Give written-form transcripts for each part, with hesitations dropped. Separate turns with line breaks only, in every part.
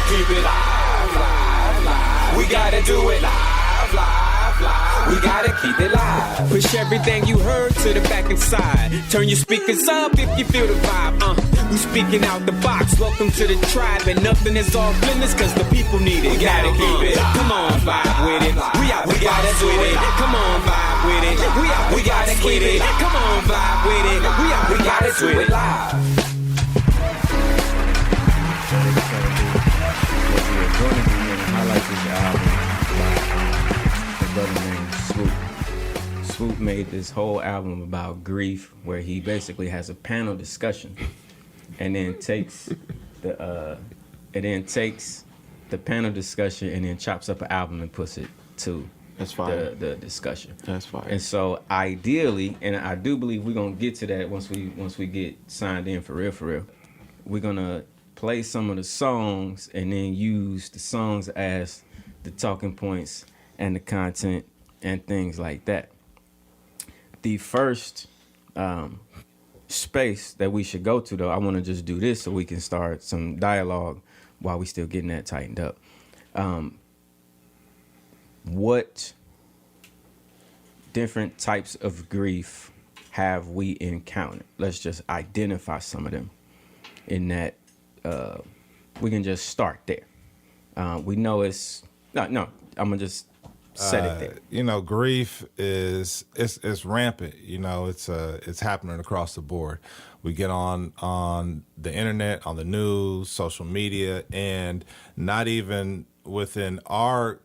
keep it live, live, live. We gotta do it live, live, live. We gotta keep it live.
Push everything you heard to the back and side. Turn your speakers up if you feel the vibe. We speaking out the box. Welcome to the tribe, and nothing is off limits cause the people need it.
We gotta keep it.
Come on, vibe with it. We out,
We gotta do
with
it.
it. Come on, vibe with it. We out,
We gotta keep it.
Come on, vibe with it. We out,
We gotta do it live.
What we are going to do is highlight this album by a brother named Swoop. Swoop made this whole album about grief, where he basically has a panel discussion, and then takes the panel discussion and then chops up an album and puts it to
That's fire.
the discussion.
That's fire.
And so ideally, and I do believe we're gonna get to that once we get signed in for real. We're gonna play some of the songs and then use the songs as the talking points and the content and things like that. The first space that we should go to, though, I want to just do this so we can start some dialogue while we still getting that tightened up. What different types of grief have we encountered? Let's just identify some of them. In that, we can just start there. We know it's no. I'm gonna just set it there.
You know, grief is it's rampant. You know, it's happening across the board. We get on the internet, on the news, social media, and not even within our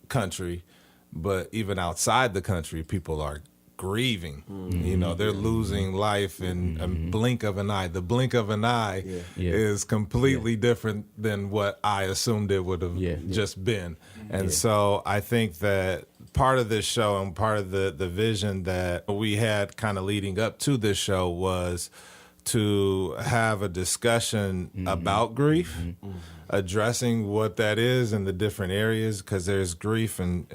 country, but even outside the country, people are grieving.
Mm-hmm.
You know, they're losing life in a blink of an eye. The blink of an eye is completely different than what I assumed it would have just been. And so I think that part of this show and part of the vision that we had kind of leading up to this show was to have a discussion about grief, addressing what that is in the different areas, because there's grief in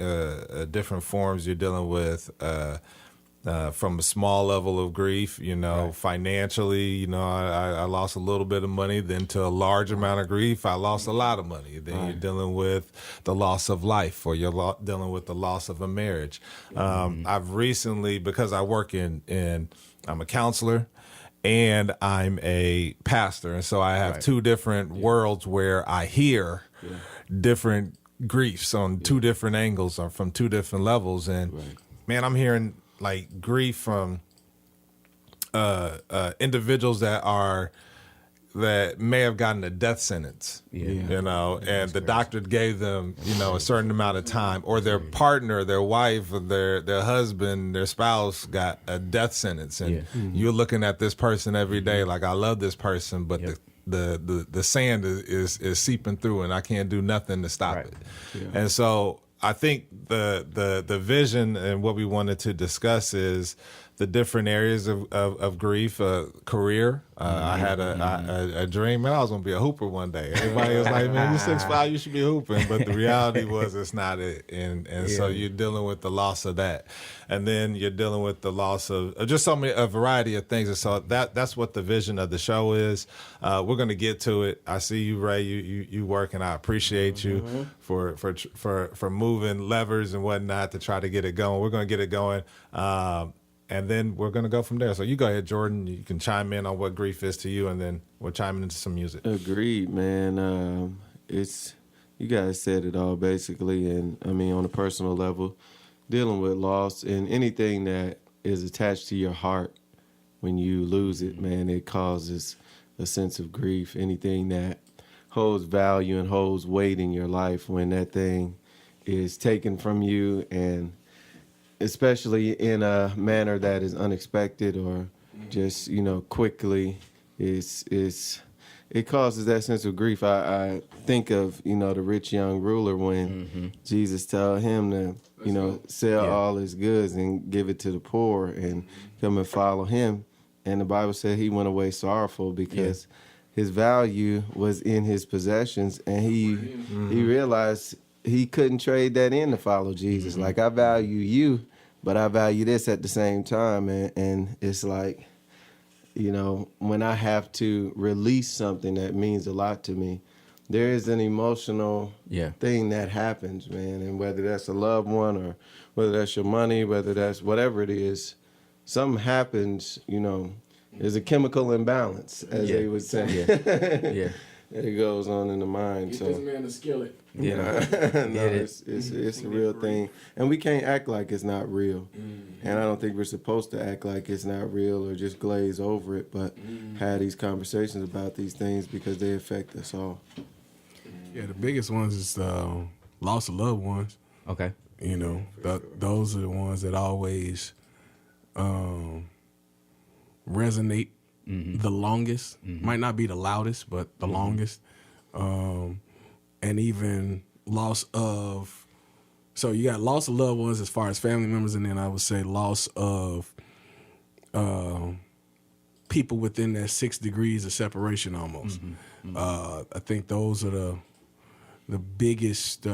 different forms you're dealing with. From a small level of grief, you know, financially, you know, I lost a little bit of money, then to a large amount of grief, I lost a lot of money. Then you're dealing with the loss of life, or you're dealing with the loss of a marriage. I've recently, because I work I'm a counselor and I'm a pastor. And so I have two different worlds where I hear different griefs on two different angles or from two different levels. And man, I'm hearing like grief from individuals that may have gotten a death sentence, you know, and the doctor gave them, you know, a certain amount of time, or their partner, their wife, or their husband, their spouse got a death sentence, and you're looking at this person every day like, I love this person, but the sand is seeping through, and I can't do nothing to stop it. And so I think the vision and what we wanted to discuss is the different areas of grief, career. I had a dream, man, I was going to be a hooper one day. Everybody was like, man, you're 6'5", you should be hooping. But the reality was it's not it. And so you're dealing with the loss of that. And then you're dealing with the loss of just a variety of things. And so that's what the vision of the show is. We're going to get to it. I see you, Ray, you work, and I appreciate you for moving levers and whatnot to try to get it going. We're going to get it going. And then we're going to go from there. So you go ahead, Jordan. You can chime in on what grief is to you, and then we'll chime into some music.
Agreed, man. It's you guys said it all basically, and I mean on a personal level, dealing with loss and anything that is attached to your heart when you lose it, man, it causes a sense of grief. Anything that holds value and holds weight in your life, when that thing is taken from you, and especially in a manner that is unexpected or just, you know, quickly, it causes that sense of grief. I think of, you know, the rich young ruler when Jesus told him to, you know, sell all his goods and give it to the poor and come and follow him. And the Bible said he went away sorrowful because his value was in his possessions, and he realized he couldn't trade that in to follow Jesus. Like, I value you, but I value this at the same time. And it's like, you know, when I have to release something that means a lot to me, there is an emotional
Yeah.
thing that happens, man. And whether that's a loved one or whether that's your money, whether that's whatever it is, something happens, you know, there's a chemical imbalance, as they would say.
Yeah.
It goes on in the mind.
Get
So
this man a skillet.
Yeah.
no, it's a real thing, and we can't act like it's not real. And I don't think we're supposed to act like it's not real or just glaze over it, but have these conversations about these things because they affect us all.
Yeah, the biggest ones is loss of loved ones.
Okay.
You know, those are the ones that always resonate the longest. Might not be the loudest, but the longest. And even loss of, so you got loss of loved ones as far as family members, and then I would say loss of people within that 6 degrees of separation almost. I think those are the biggest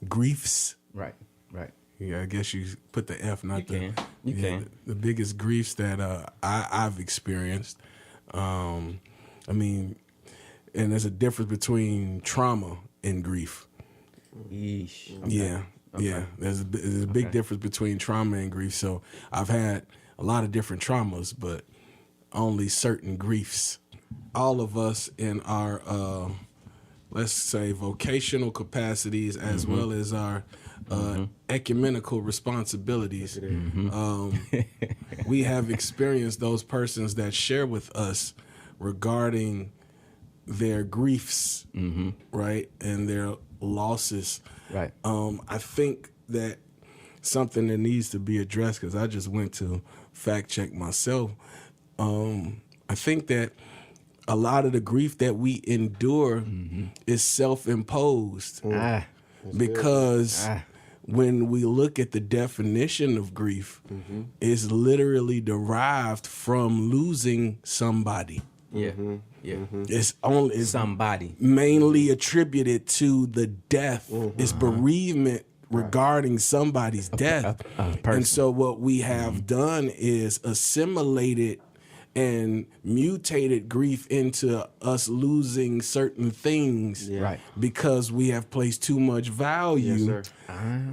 griefs.
Right. Right.
Yeah, I guess you put the F, not
You can.
the biggest griefs that I've experienced. I mean, and there's a difference between trauma and grief.
Yeesh. Okay.
Yeah, yeah. There's a big difference between trauma and grief. So I've had a lot of different traumas, but only certain griefs. All of us in our, let's say, vocational capacities as well as our ecumenical responsibilities, we have experienced those persons that share with us regarding their griefs, right, and their losses.
Right.
I think that something that needs to be addressed, because I just went to fact check myself. I think that a lot of the grief that we endure is self-imposed because when we look at the definition of grief, it's literally derived from losing somebody.
Yeah. Yeah.
It's
Somebody.
mainly attributed to the death. It's bereavement regarding somebody's death. And so what we have done is assimilated and mutated grief into us losing certain things
Right.
because we have placed too much value.
Yes, sir.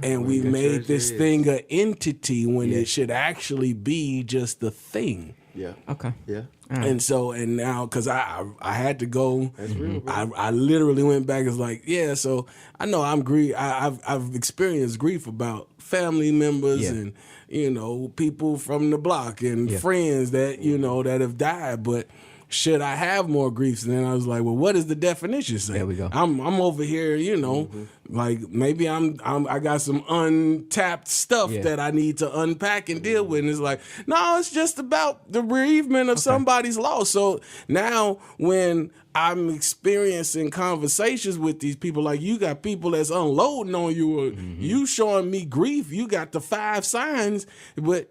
And we
the
made
treasure
this
is.
thing an entity when it should actually be just a thing.
Yeah.
Okay.
Yeah.
And so, and now, because I had to go,
That's real, bro.
I literally went back. It's like, yeah, so I know I'm grief. I've experienced grief about family members and, you know, people from the block and friends that, you know, that have died. But should I have more griefs? And then I was like, well, what does the definition say?
There we go.
I'm over here, you know, like maybe I got some untapped stuff that I need to unpack and deal with. And it's like, no, it's just about the bereavement of somebody's loss. So now when I'm experiencing conversations with these people, like you got people that's unloading on you, or you showing me grief, you got the 5 signs, but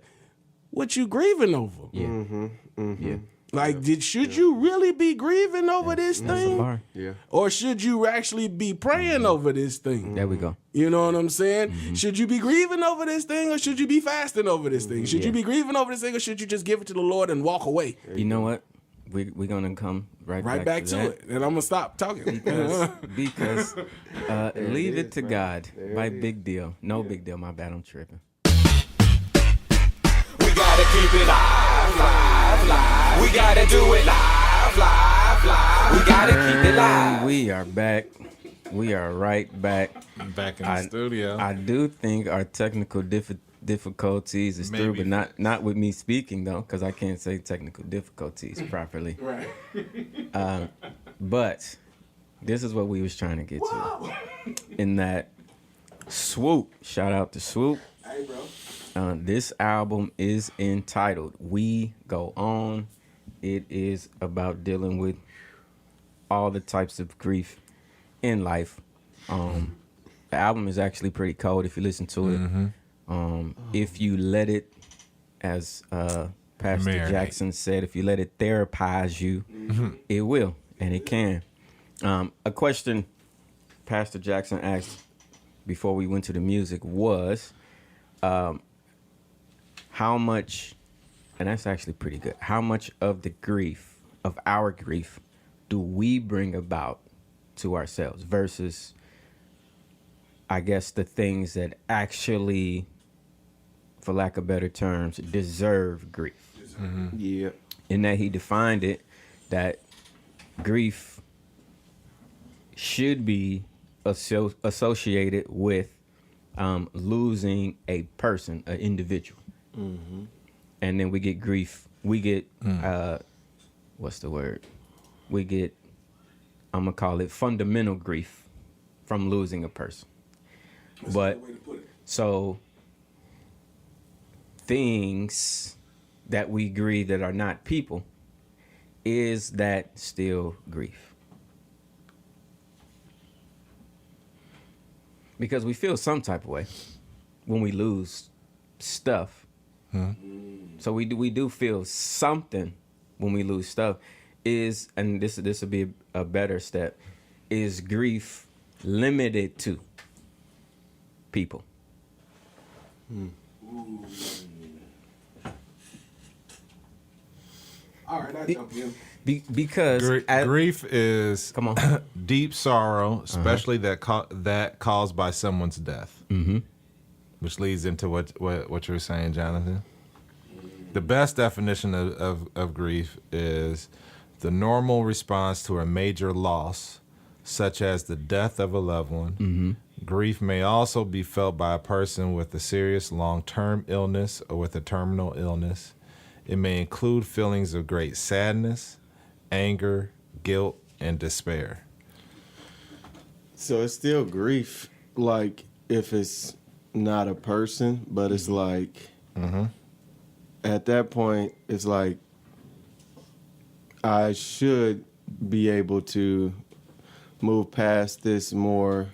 what you grieving over?
Yeah.
Like, should you really be grieving over this thing?
Bar.
Yeah.
Or should you actually be praying over this thing?
There we go.
You know what I'm saying? Should you be grieving over this thing, or should you be fasting over this thing? Should you be grieving over this thing, or should you just give it to the Lord and walk away?
You know what? We're gonna come right
Back to
that.
it. And I'm going to stop talking.
Because leave it to God by Big Deal. No Big Deal. My bad. I'm tripping.
We gotta keep it live, live, live. We gotta do it live, live, live. We gotta keep it live.
We are back. We are right back.
Back in the studio.
I do think our technical difficulties is through,
Maybe.
but not with me speaking though, because I can't say technical difficulties properly.
Right.
But this is what we was trying to get to. In that Swoop, shout out to Swoop.
Hey, bro.
This album is entitled We Go On. It is about dealing with all the types of grief in life. The album is actually pretty cold if you listen to it. If you let it, as Pastor
Marinate.
Jackson said, if you let it therapize you, it will, and it can. A question Pastor Jackson asked before we went to the music was, how much, and that's actually pretty good, how much of the grief, of our grief, do we bring about to ourselves versus, I guess, the things that actually, for lack of better terms, deserve grief.
Yeah.
In that he defined it that grief should be associated with losing a person, an individual. And then we get grief. We get, what's the word? We get, I'm going to call it fundamental grief from losing a person. But so things that we grieve that are not people, is that still grief? Because we feel some type of way when we lose stuff. So we do feel something when we lose stuff. And this will be a better step, is grief limited to people?
All right, I jump in.
Because
grief is
come on.
deep sorrow, especially that caused by someone's death. Which leads into what you're saying, Jonathan. The best definition of grief is the normal response to a major loss, such as the death of a loved one. Grief may also be felt by a person with a serious long-term illness or with a terminal illness. It may include feelings of great sadness, anger, guilt, and despair.
So it's still grief, like if it's not a person, but it's like at that point, it's like I should be able to move past this more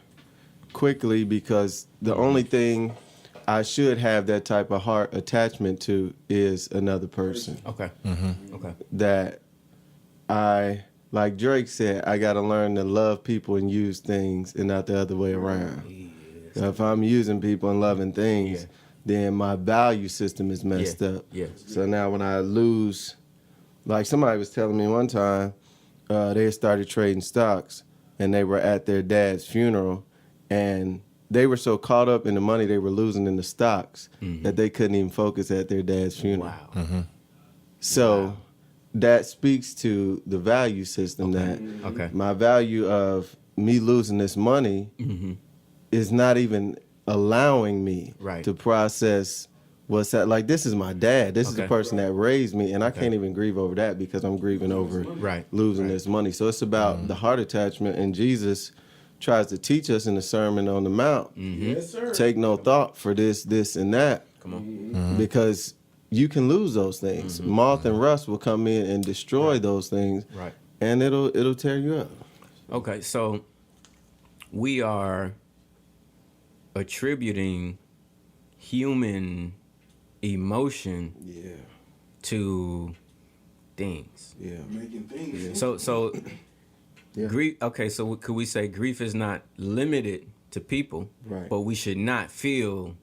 quickly, because the only thing I should have that type of heart attachment to is another person.
Okay. Okay.
That I, like Drake said, I got to learn to love people and use things and not the other way around. Now, if I'm using people and loving things, then my value system is messed up. So now when I lose, like somebody was telling me one time, they had started trading stocks and they were at their dad's funeral, and they were so caught up in the money they were losing in the stocks that they couldn't even focus at their dad's funeral.
Wow.
So that speaks to the value system that my value of me losing this money is not even allowing me to process what's that. Like, this is my dad. This is the person that raised me, and I can't even grieve over that because I'm grieving over losing this money. So it's about the heart attachment, and Jesus tries to teach us in the Sermon on the Mount.
Yes, sir.
Take no thought for this, and that. Come on. Because you can lose those things. Moth and rust will come in and destroy those things.
Right.
And it'll tear you up.
Okay, so we are attributing human emotion to things.
Making things.
So grief. Okay, so could we say grief is not limited to people, but we should not feel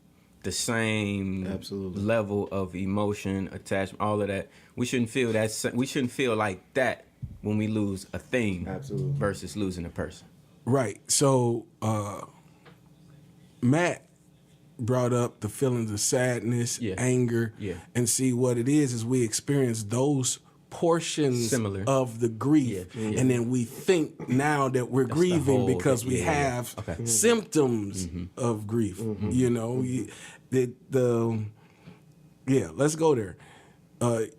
the same level of emotion, attachment, all of that. We shouldn't feel that. We shouldn't feel like that when we lose a thing versus losing a person.
Right. So Matt brought up the feelings of sadness, anger, and see what it is we experience those portions of the grief, and then we think now that we're grieving because we have symptoms of grief. You know, let's go there.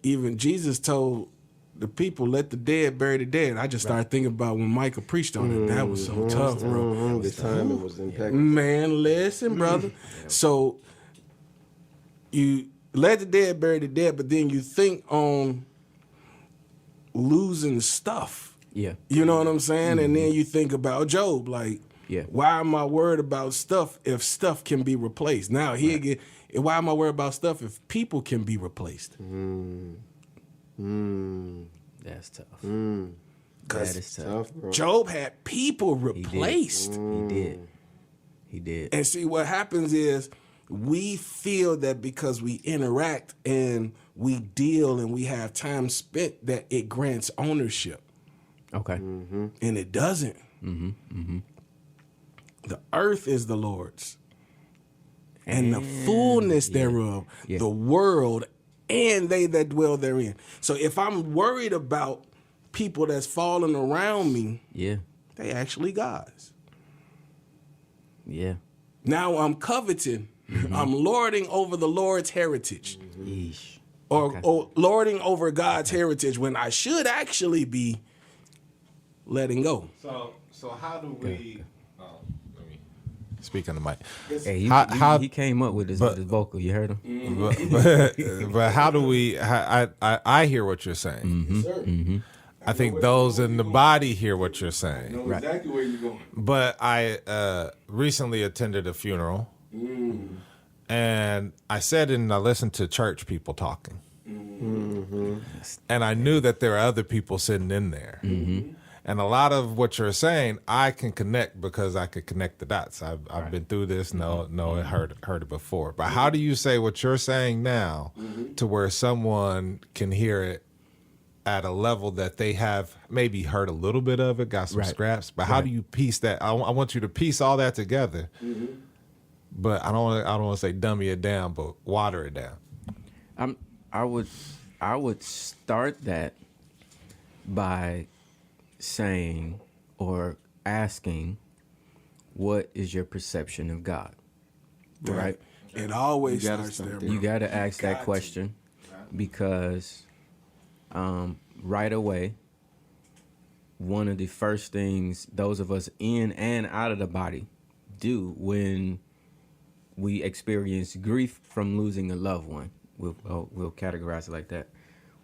Even Jesus told the people, let the dead bury the dead. I just started thinking about when Michael preached on it. That was so tough, bro.
The timing was impeccable.
Man, listen, brother. So you let the dead bury the dead, but then you think on losing stuff.
Yeah.
You know what I'm saying? And then you think about Job, like, why am I worried about stuff if stuff can be replaced? Now, why am I worried about stuff if people can be replaced?
That's tough.
That
is tough.
Bro.
Job had people replaced.
He did.
And see, what happens is we feel that because we interact and we deal and we have time spent that it grants ownership.
Okay.
and it doesn't. The earth is the Lord's, and the fullness thereof,
Yeah.
the world, and they that dwell therein. So if I'm worried about people that's falling around me,
Yeah.
they actually God's.
Yeah.
Now I'm coveting. I'm lording over the Lord's heritage,
Yeesh.
or lording over God's heritage when I should actually be letting go.
So how do we? Let me speak on the mic.
Hey, he came up with his vocal. You heard him?
But how do we? I hear what you're saying. I think those in the body hear what you're saying.
know exactly where you're going.
But I recently attended a funeral, and I listened to church people talking, and I knew that there are other people sitting in there, and a lot of what you're saying I can connect because I could connect the dots. I've been through this. I heard it before. But how do you say what you're saying now to where someone can hear it at a level that they have maybe heard a little bit of it, got some scraps, but how do you piece that? I want you to piece all that together, but I don't want to say dummy it down, but water it down.
I would start that by saying or asking, what is your perception of God? Right?
It always
You gotta
starts
start
there.
there.
Bro.
You got to ask that question because right away, one of the first things those of us in and out of the body do when we experience grief from losing a loved one, we'll categorize it like that.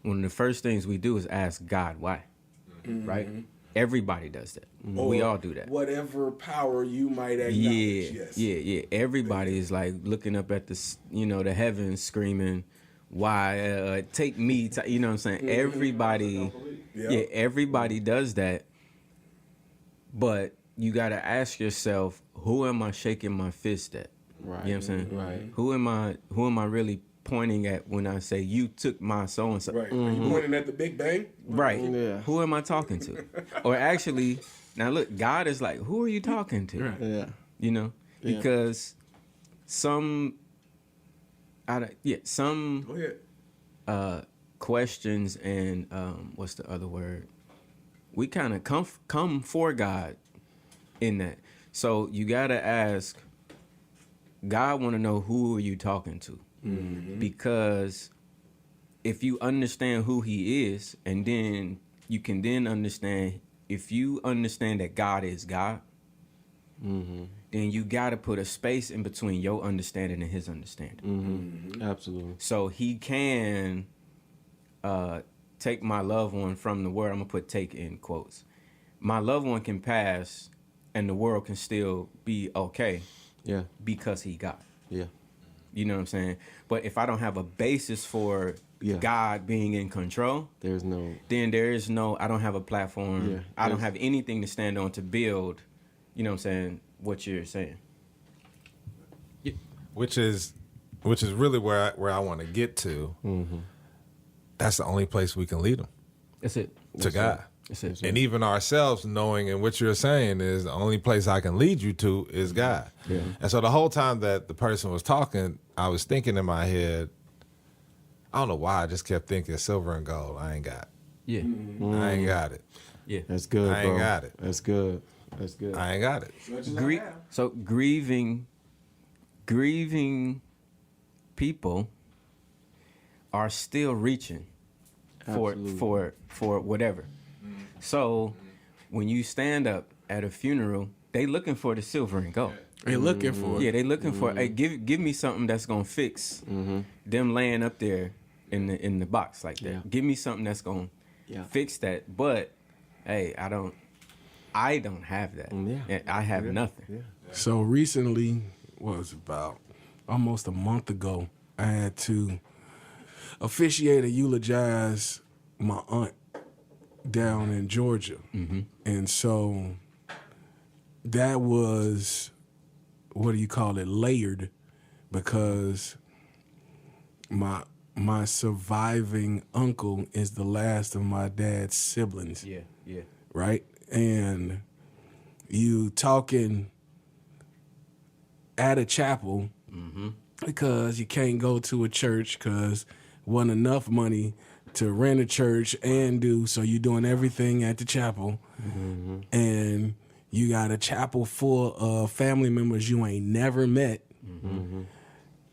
One of the first things we do is ask God why, right? Everybody does that. We all do that.
Whatever power you might acknowledge.
Yeah. Everybody is like looking up at the, the heavens, screaming, "Why? Take me!" You know what I'm saying? Everybody, everybody does that. But you got to ask yourself, who am I shaking my fist at?
Right.
You know what I'm saying?
Right.
Who am I really pointing at when I say you took my so and so?
Right. Are you pointing at the Big Bang?
Right.
Yeah.
Who am I talking to? Or actually, now look, God is like, who are you talking to?
Yeah.
Yeah. Because some
Go ahead.
questions and what's the other word? We kind of come for God in that. So you gotta ask, God want to know who are you talking to? Because if you understand who He is, and then you can then understand, if you understand that God is God, then you got to put a space in between your understanding and His understanding.
Absolutely.
So He can take my loved one from the world. I'm going to put take in quotes. My loved one can pass and the world can still be okay
Yeah.
because He God.
Yeah.
You know what I'm saying? But if I don't have a basis for God being in control,
There's no.
then there is no, I don't have a platform.
Yeah,
I don't have anything to stand on to build, you know what I'm saying, what you're saying.
Which is really where I want to get to. That's the only place we can lead them,
That's it.
to God.
That's it.
And even ourselves knowing, and what you're saying is the only place I can lead you to is God.
Yeah.
And so the whole time that the person was talking, I was thinking in my head, I don't know why, I just kept thinking silver and gold. I ain't got it.
Yeah.
I ain't got it.
Yeah.
That's good,
I ain't
bro.
got it.
That's good. That's good.
I ain't got it.
So grieving people are still reaching for whatever. So when you stand up at a funeral, they looking for the silver and gold.
They looking for it.
Yeah, they looking for, hey, give me something that's gonna fix them laying up there in the box like that.
Yeah.
Give me something that's gonna fix that. But hey, I don't have that.
Yeah.
I have nothing.
So recently, was about almost a month ago, I had to officiate a eulogize my aunt down in Georgia. And so that was, what do you call it, layered, because my surviving uncle is the last of my dad's siblings.
Yeah.
right? And you talking at a chapel because you can't go to a church because wasn't enough money to rent a church and so you're doing everything at the chapel. And you got a chapel full of family members you ain't never met.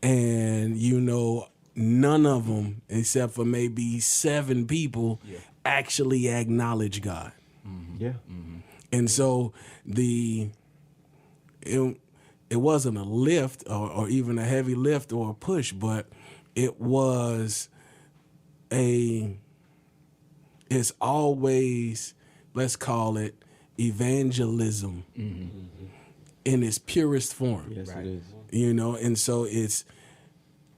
And you know none of them, except for maybe 7 people, actually acknowledge God.
Yeah.
And so it wasn't a lift or even a heavy lift or a push, but it was it's always, let's call it evangelism in its purest form.
Yes, it is.
You know, and so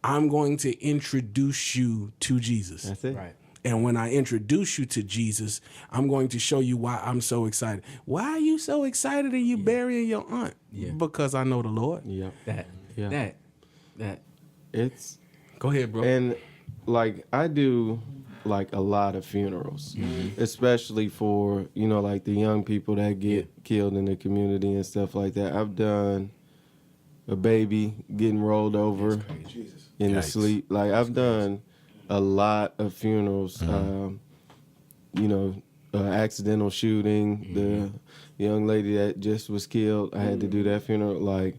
I'm going to introduce you to Jesus.
That's it.
Right.
And when I introduce you to Jesus, I'm going to show you why I'm so excited. Why are you so excited and you burying your aunt?
Yeah.
Because I know the Lord.
Yeah.
That.
It's
Go ahead, bro.
and like I do like a lot of funerals, especially for like the young people that get killed in the community and stuff like that. I've done a baby getting rolled over in the sleep. Like I've done a lot of funerals. Accidental shooting, the young lady that just was killed. I had to do that funeral. Like,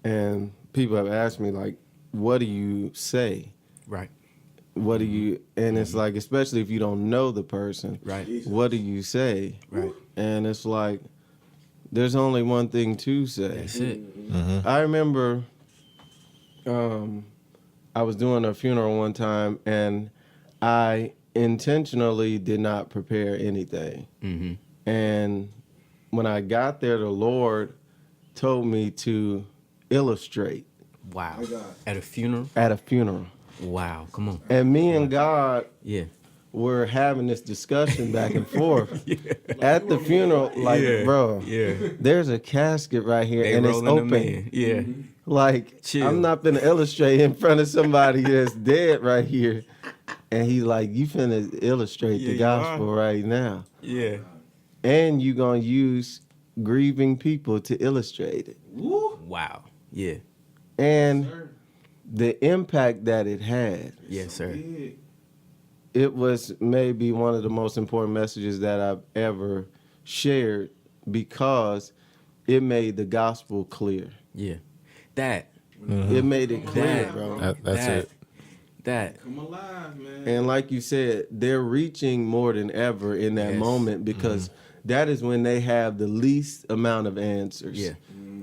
and people have asked me like, what do you say?
Right.
What do you, and it's like, especially if you don't know the person,
Right.
what do you say?
Right.
And it's like, there's only one thing to say.
That's it.
I remember I was doing a funeral one time, and I intentionally did not prepare anything. And when I got there, the Lord told me to illustrate
Wow. At a funeral?
at a funeral.
Wow. Come on.
And me and God
Yeah.
were having this discussion back and forth at the funeral. Like, bro, there's a casket right here,
They
and it's
rolling them
open.
in. Yeah.
Like,
Chill.
I'm not gonna illustrate in front of somebody that's dead right here. And he's like, you finna illustrate the
you
gospel right now.
Yeah.
And you gonna use grieving people to illustrate it.
Wow. Yeah.
And the impact that it had,
Yes, sir.
it was maybe one of the most important messages that I've ever shared because it made the gospel clear.
Yeah. That.
It made it clear,
That.
bro.
That's
that,
it.
That.
Come alive, man.
And like you said, they're reaching more than ever in that
Yes.
moment because that is when they have the least amount of answers.
Yeah.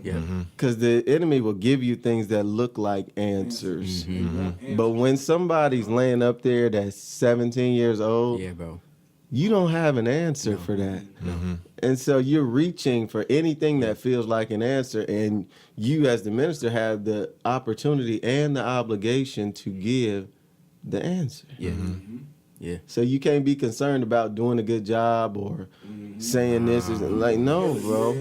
Yeah.
Because the enemy will give you things that look like answers. But when somebody's laying up there that's 17 years old,
Yeah, bro.
you don't have an answer for that. And so you're reaching for anything that feels like an answer. And you as the minister have the opportunity and the obligation to give the answer.
Yeah. Yeah.
So you can't be concerned about doing a good job or saying this is like, no, bro.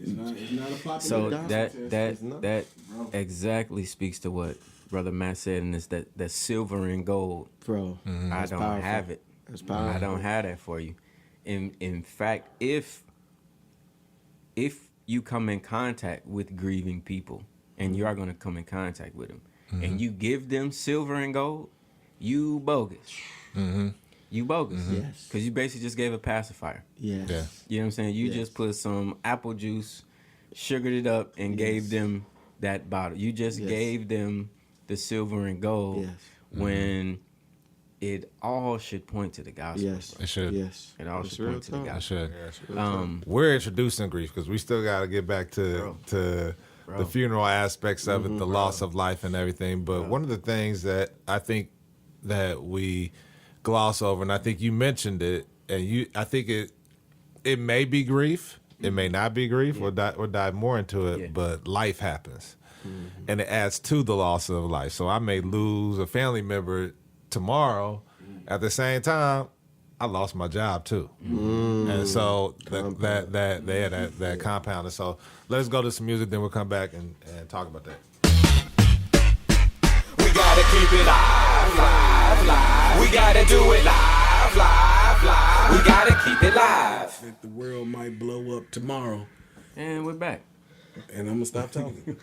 It's not a popular
So
gospel
that
test.
that exactly speaks to what Brother Matt said, and it's that silver and gold.
Bro,
I don't
powerful.
have it.
That's powerful.
I don't have that for you. In fact, if you come in contact with grieving people, and you are going to come in contact with them, and you give them silver and gold, you bogus. You bogus.
Yes.
Because you basically just gave a pacifier.
Yes.
Yeah.
You know what I'm saying? You just put some apple juice, sugared it up, and gave them that bottle. You just gave them the silver and gold
Yes.
when it all should point to the gospel.
Yes.
It should.
Yes.
It all
It's
should
real
point to the
talk.
I
gospel.
should. We're introducing grief because we still got to get back to the funeral aspects of it, the loss of life and everything. But one of the things that I think that we gloss over, and I think you mentioned it, and I think it may be grief, it may not be grief. We'll dive more into it,
Yeah.
but life happens, and it adds to the loss of life. So I may lose a family member tomorrow. At the same time, I lost my job too, and so that compounded. So let's go to some music, then we'll come back and talk about that.
We gotta keep it live. We gotta do it live. We gotta keep keep it live.
That the world might blow up tomorrow.
And we're back.
And I'm gonna stop talking.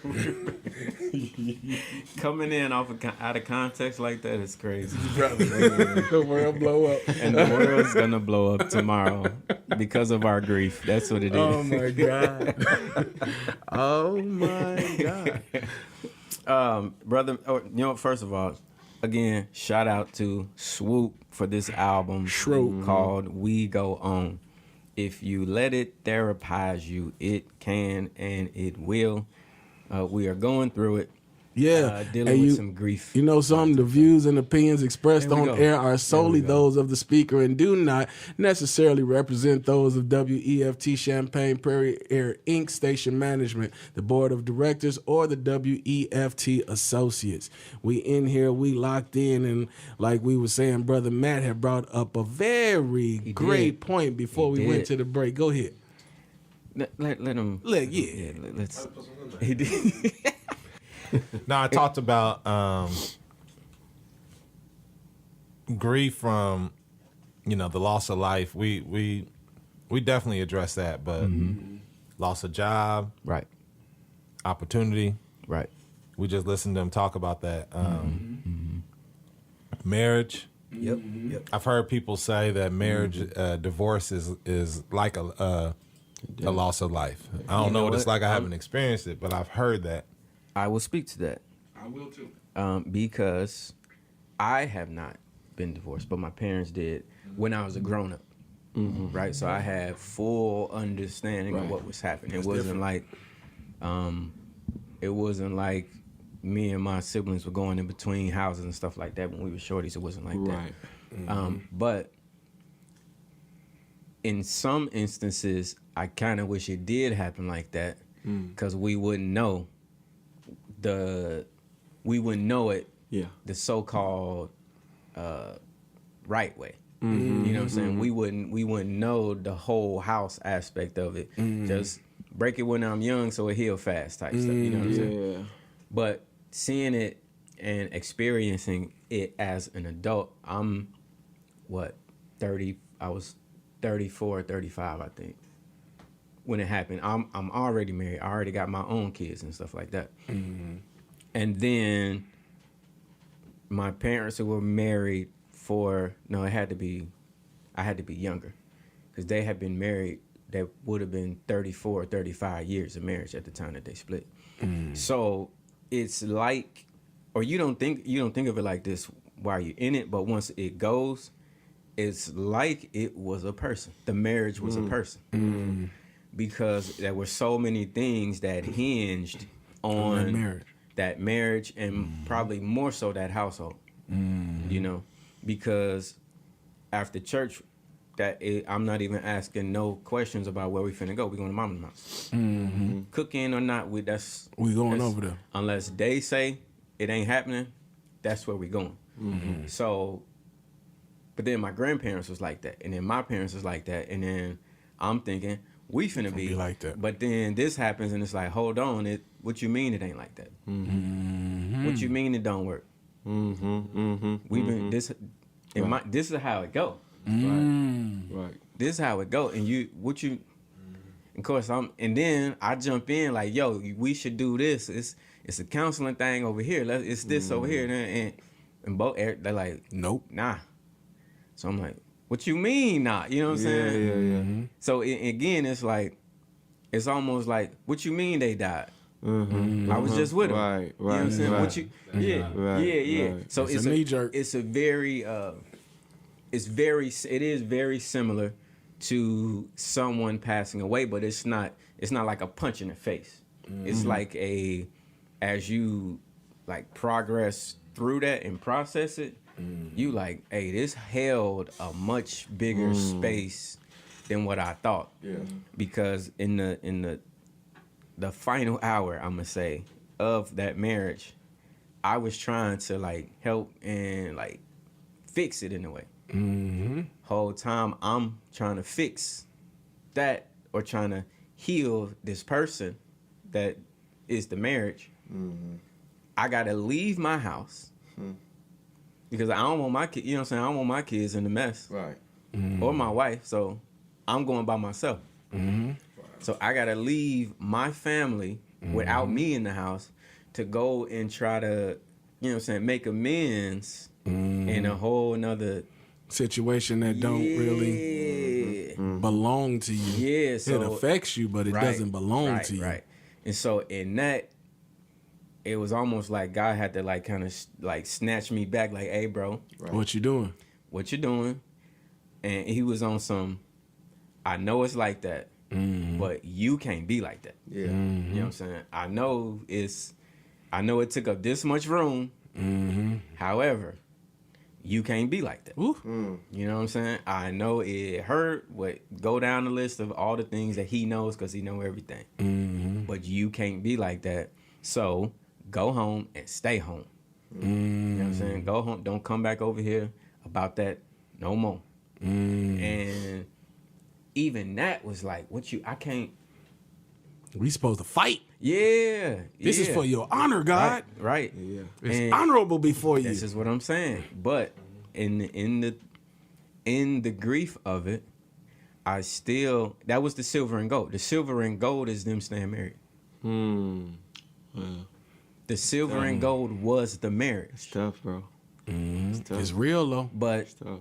Coming in off of out of context like that is crazy.
The world blow up.
And the world's gonna blow up tomorrow because of our grief. That's what it is.
Oh my God. Oh my God.
Brother, first of all, again, shout out to Swoop for this album called We Go On. If you let it therapize you, it can and it will. We are going through it.
Yeah,
dealing with some grief.
You know something? The views and opinions expressed
There we
on
go.
air are solely those of the speaker and do not necessarily represent those of WEFT Champaign Prairie Air Inc. Station Management, the Board of Directors, or the WEFT Associates. We in here, we locked in, and like we were saying, Brother Matt had brought up a very great point before we went to the break. Go ahead.
Let him. Let's. He did.
Now I talked about grief from, the loss of life. We definitely address that, but loss of job,
Right.
opportunity.
Right.
We just listened to them talk about that. Marriage.
Yep.
I've heard people say that marriage, divorce is like a loss of life. I don't know what it's like. I haven't experienced it, but I've heard that.
I will speak to that.
I will too.
Because I have not been divorced, but my parents did when I was a grown up. Right, so I had full understanding of what was happening. It wasn't like me and my siblings were going in between houses and stuff like that when we were shorties. It wasn't like that. But in some instances, I kind of wish it did happen like that, because we wouldn't know it.
Yeah.
The so-called right way. You know what I'm saying? We wouldn't know the whole house aspect of it. Just break it when I'm young so it heal fast type stuff. You know what I'm saying?
Yeah.
But seeing it and experiencing it as an adult, I'm 30. I was 34, 35, I think, when it happened. I'm already married. I already got my own kids and stuff like that. And then my parents who were married I had to be younger, because they had been married. That would have been 34, 35 years of marriage at the time that they split. So it's like, or you don't think of it like this while you're in it, but once it goes, it's like it was a person. The marriage was a person. Because there were so many things that hinged on that marriage and probably more so that household. Because after church, I'm not even asking no questions about where we finna go. We going to Mama's house. Cooking or not, we going
over there.
Unless they say it ain't happening, that's where we going. So, but then my grandparents was like that, and then my parents was like that, and then I'm thinking we finna be
like that.
But then this happens, and it's like, hold on, what you mean it ain't like that? What you mean it don't work? We've been this is how it go.
Right.
This is how it go. And of course and then I jump in like, yo, we should do this. It's a counseling thing over here. It's this over here. And both they're like,
nope,
nah. So I'm like, what you mean nah? You know what I'm saying?
Yeah.
So again, it's like, it's almost like, what you mean they died? I was just with them.
Right.
You know what I'm saying?
Right.
What you? Yeah.
Right.
So
It's a knee jerk.
It's a very. It is very similar to someone passing away, but it's not like a punch in the face. It's like as you like progress through that and process it, you like, hey, this held a much bigger space than what I thought.
Yeah.
Because in the final hour, I'm gonna say, of that marriage, I was trying to like help and like fix it in a way. Whole time I'm trying to fix that or trying to heal this person that is the marriage. I gotta leave my house because I don't want my kid. You know what I'm saying? I don't want my kids in the mess
Right.
or my wife. So I'm going by myself. So I gotta leave my family without me in the house to go and try to, you know what I'm saying, make amends in a whole nother
situation that don't really belong to you.
Yeah, so
it affects you, but it doesn't belong to you.
Right. And so in that, it was almost like God had to like kind of like snatch me back, like, hey, bro,
What you doing?
what you doing? And he was on some, I know it's like that, but you can't be like that.
Yeah.
You know what I'm saying? I know it took up this much room. However, you can't be like that. You know what I'm saying? I know it hurt. Go down the list of all the things that he knows because he know everything. But you can't be like that. So go home and stay home. You know what I'm saying? Go home. Don't come back over here about that no more. And even that was like, I can't.
We supposed to fight.
Yeah.
This is for your honor, God.
Right.
Yeah.
It's
And
honorable before you.
this is what I'm saying. But in the grief of it, I still, that was the silver and gold. The silver and gold is them staying married. The silver and gold was the marriage.
It's tough, bro. It's tough.
It's real though.
But
It's tough.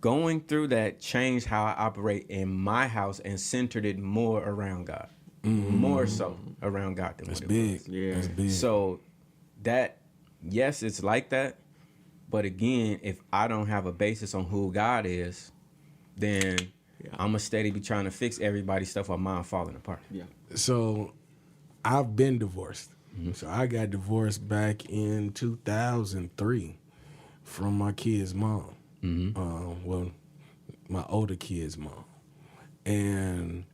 going through that changed how I operate in my house and centered it more around God. More so around God than
That's
what it
big.
was.
Yeah.
That's big.
So that, yes, it's like that. But again, if I don't have a basis on who God is, then I'm going to steady be trying to fix everybody's stuff while mine falling apart.
Yeah.
So I've been divorced. So I got divorced back in 2003 from my kid's mom. Well, my older kid's mom. And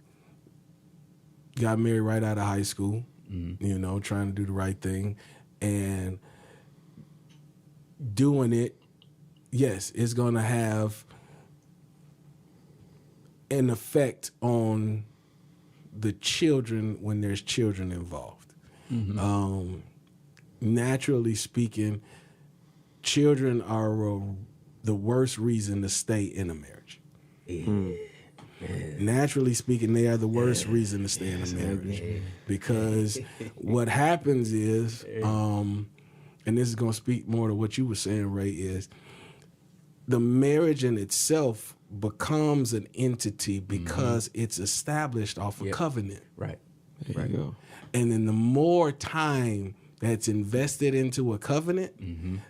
got married right out of high school, you know, trying to do the right thing. And doing it, yes, it's going to have an effect on the children when there's children involved. Naturally speaking, children are the worst reason to stay in a marriage. Naturally speaking, they are the worst reason to stay in a marriage because what happens is, and this is going to speak more to what you were saying, Ray, is the marriage in itself becomes an entity because it's established off a covenant.
Right.
There you go.
And then the more time that's invested into a covenant,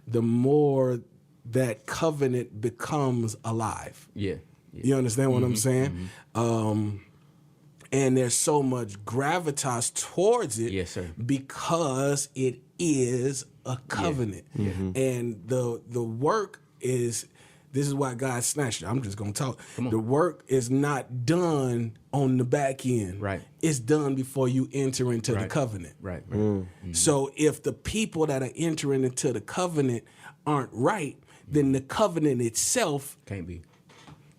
the more that covenant becomes alive.
Yeah.
You understand what I'm saying? And there's so much gravitas towards it
Yes, sir.
because it is a covenant. And the work is, this is why God snatched it. I'm just going to talk. The work is not done on the back end.
Right.
It's done before you enter into the covenant.
Right.
So if the people that are entering into the covenant aren't right, then the covenant itself,
Can't be.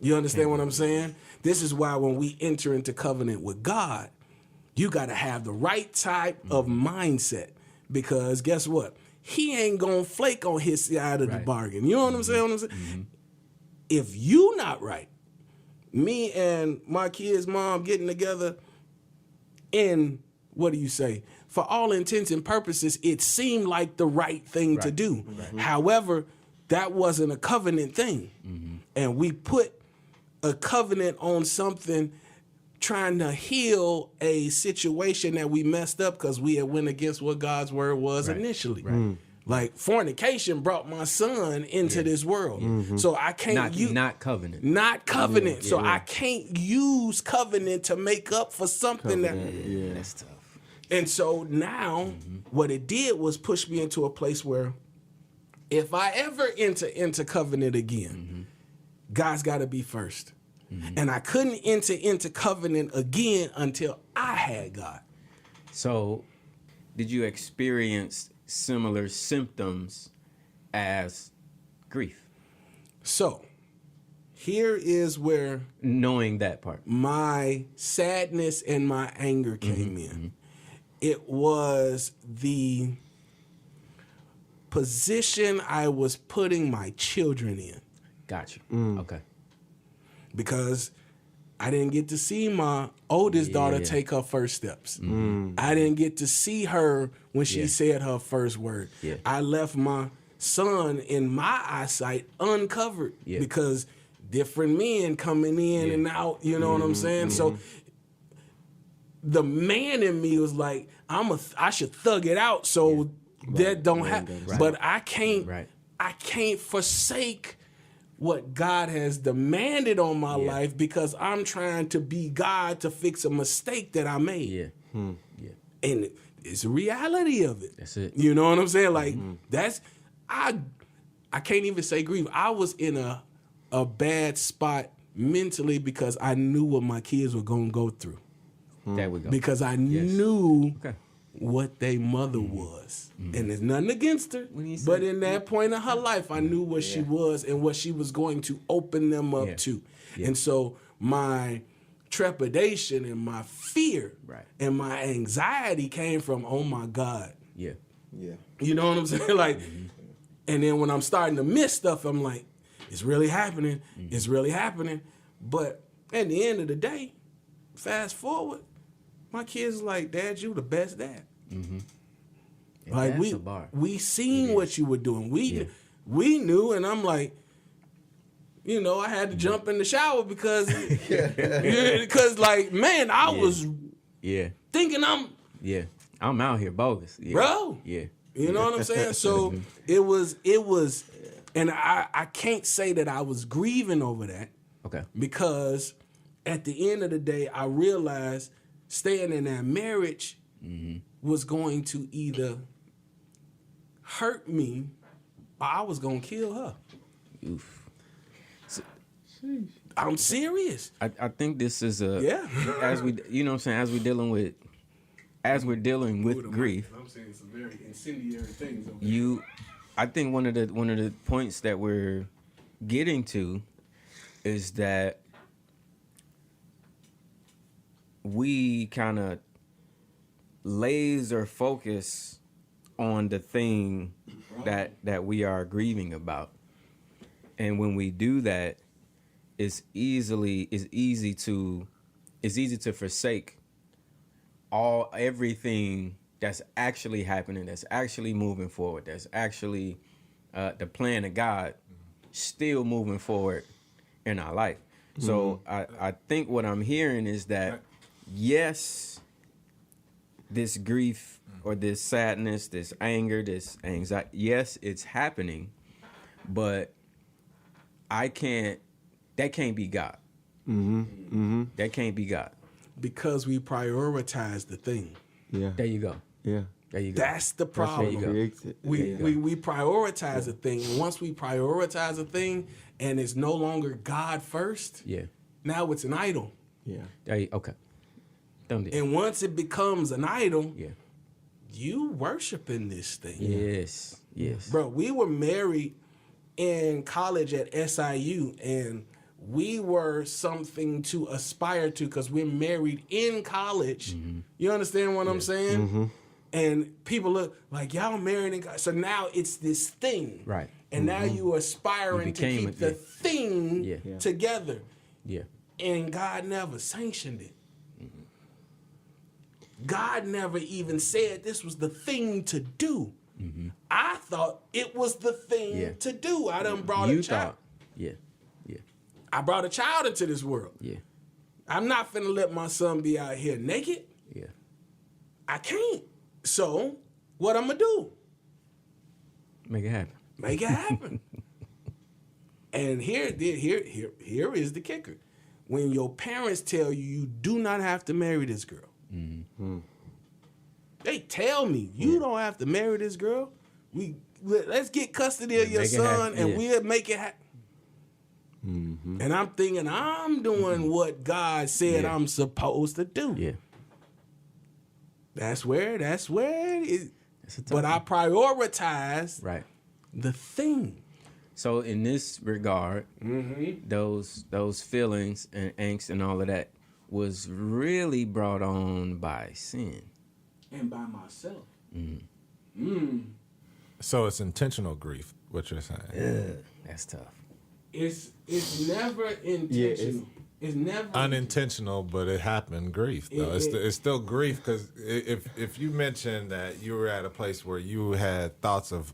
you understand what I'm saying? This is why when we enter into covenant with God, you got to have the right type of mindset because guess what? He ain't going to flake on his side of the bargain. You know what I'm saying? If you not right, me and my kid's mom getting together in, what do you say? For all intents and purposes, it seemed like the right thing to do. However, that wasn't a covenant thing. And we put a covenant on something trying to heal a situation that we messed up because we had went against what God's word was initially. Like fornication brought my son into this world. So I can't
Not covenant.
not covenant. So I can't use covenant to make up for something
That's tough.
and so now what it did was push me into a place where if I ever enter into covenant again, God's got to be first. And I couldn't enter into covenant again until I had God.
So, did you experience similar symptoms as grief?
So here is where
Knowing that part.
my sadness and my anger came in. It was the position I was putting my children in.
Got you. Okay.
Because I didn't get to see my oldest daughter
Yeah.
take her first steps. I didn't get to see her when she
Yeah.
said her first word.
Yeah.
I left my son in my eyesight uncovered
Yeah.
because different men coming in and out, you know what I'm saying? So the man in me was like, I should thug it out so that don't happen.
Right.
But I can't
Right.
I can't forsake what God has demanded on my
Yeah.
life because I'm trying to be God to fix a mistake that I made.
Yeah. Yeah.
And it's the reality of it.
That's it.
You know what I'm saying? Like that's I can't even say grief. I was in a bad spot mentally because I knew what my kids were gonna go through.
There we go.
Because I knew
Okay.
what their mother was. And there's nothing against her.
When you say-
But in that point of her life, I knew what she was and what she was going to open them up
Yeah.
to.
Yeah.
And so my trepidation and my fear
Right.
and my anxiety came from, oh my God.
Yeah.
Yeah.
You know what I'm saying? Like, and then when I'm starting to miss stuff, I'm like, it's really happening. It's really happening. But at the end of the day, fast forward, my kids like, Dad, you the best dad.
And
Like
that's a bar.
we seen what you were doing.
Yeah.
We knew, and I'm like, you know, I had to jump in the shower because like, man, I was
Yeah.
thinking
Yeah. I'm out here bogus. Yeah.
Bro.
Yeah.
you know what I'm saying? So it was, and I can't say that I was grieving over that
Okay.
because at the end of the day, I realized staying in that marriage was going to either hurt me or I was going to kill her.
Oof.
I'm serious.
I think this is a
Yeah.
as we you know what I'm saying as we're dealing with grief.
I'm saying some very incendiary things over there.
I think one of the points that we're getting to is that we kind of laser focus on the thing that we are grieving about, and when we do that, it's easy to forsake everything that's actually happening, that's actually moving forward, that's actually the plan of God still moving forward in our life. So I think what I'm hearing is that yes, this grief or this sadness, this anger, this anxiety, yes, it's happening, but that can't be God. That can't be God.
Because we prioritize the thing.
Yeah.
There you go.
Yeah.
There you go.
That's the problem.
you go.
Creates it.
We prioritize a thing. And once we prioritize a thing and it's no longer God first,
Yeah.
now it's an idol.
Yeah.
Okay. Don't do
And once it becomes an idol,
Yeah.
you worshiping this thing.
Yes. Yes.
Bro, we were married in college at SIU, and we were something to aspire to because we're married in college. You understand what I'm saying? And people look like y'all married in college. So now it's this thing.
Right.
And now you aspiring to
became
keep
it,
the
yeah.
thing
Yeah.
together.
Yeah.
And God never sanctioned it. God never even said this was the thing to do. I thought it was the thing
Yeah.
to do. I done brought
You
a child.
thought. Yeah. Yeah.
I brought a child into this world.
Yeah.
I'm not finna let my son be out here naked.
Yeah.
I can't. So what I'm gonna do?
Make it happen.
Make it happen. And here is the kicker. When your parents tell you you do not have to marry this girl, they tell me you don't have to marry this girl. Let's get custody of your
Make it
son
happen,
and
yeah.
we'll make it happen. And I'm thinking I'm doing what God said
Yeah.
I'm supposed to do.
Yeah.
That's where it is.
That's a tough
But I prioritize
Right.
the thing.
So in this regard, those feelings and angst and all of that was really brought on by sin.
And by myself.
So it's intentional grief, what you're saying.
That's tough.
It's never intentional. It's never
unintentional, but it happened. Grief, though. It's still grief, because if you mentioned that you were at a place where you had thoughts of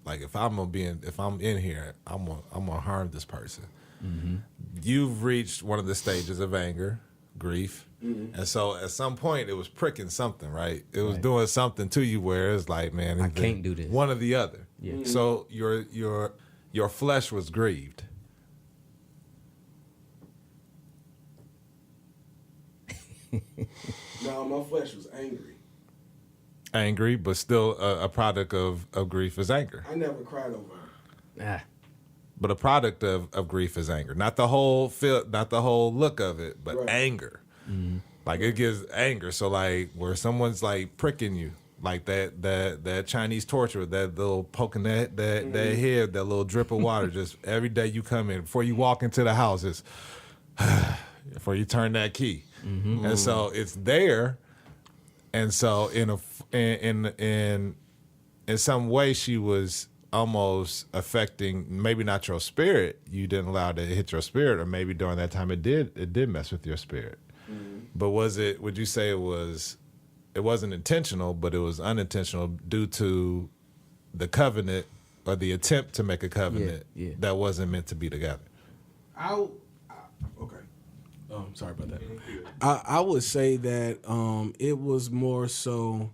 like, if I'm in here, I'm gonna harm this person. Mm-hmm. You've reached one of the stages of anger, grief, and so at some point it was pricking something, right? It was doing something to you where it's like, man,
I can't do this.
One or the other.
Yeah.
Mm-hmm.
So your flesh was grieved.
No, my flesh was angry.
Angry, but still a product of grief is anger.
I never cried over her.
But a product of grief is anger. Not the whole not the whole look of it, but
Right.
anger. Mm-hmm. Like, it gives anger. So like, where someone's like pricking you, like that Chinese torture, that little poking that head, that little drip of water, just every day you come in, before you walk into the house, it's before you turn that key. Mm-hmm. And so it's there. And so in some way, she was almost affecting, maybe not your spirit. You didn't allow it to hit your spirit, or maybe during that time it did mess with your spirit. Mm-hmm. But would you say it wasn't intentional, but it was unintentional due to the covenant, or the attempt to make a covenant that wasn't meant to be together?
Okay. Sorry about that. I would say that it was more so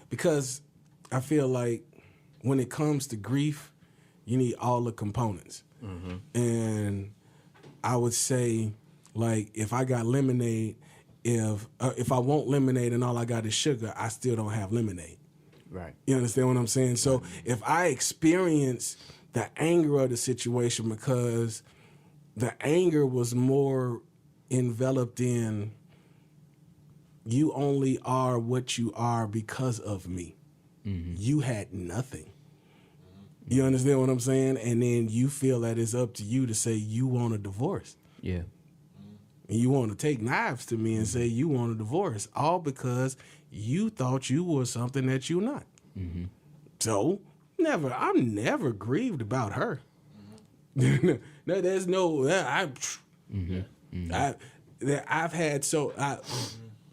because I feel like when it comes to grief, you need all the components. Mm-hmm. And I would say, like, if I got lemonade, if I want lemonade and all I got is sugar, I still don't have lemonade.
Right.
You understand what I'm saying? So if I experience the anger of the situation, because the anger was more enveloped in, you only are what you are because of me. Mm-hmm. You had nothing. You understand what I'm saying? And then you feel that it's up to you to say you want a divorce.
Yeah.
And you want to take knives to me and say you want a divorce, all because you thought you were something that you're not. Mm-hmm. So I'm never grieved about her. No, there's no. I've had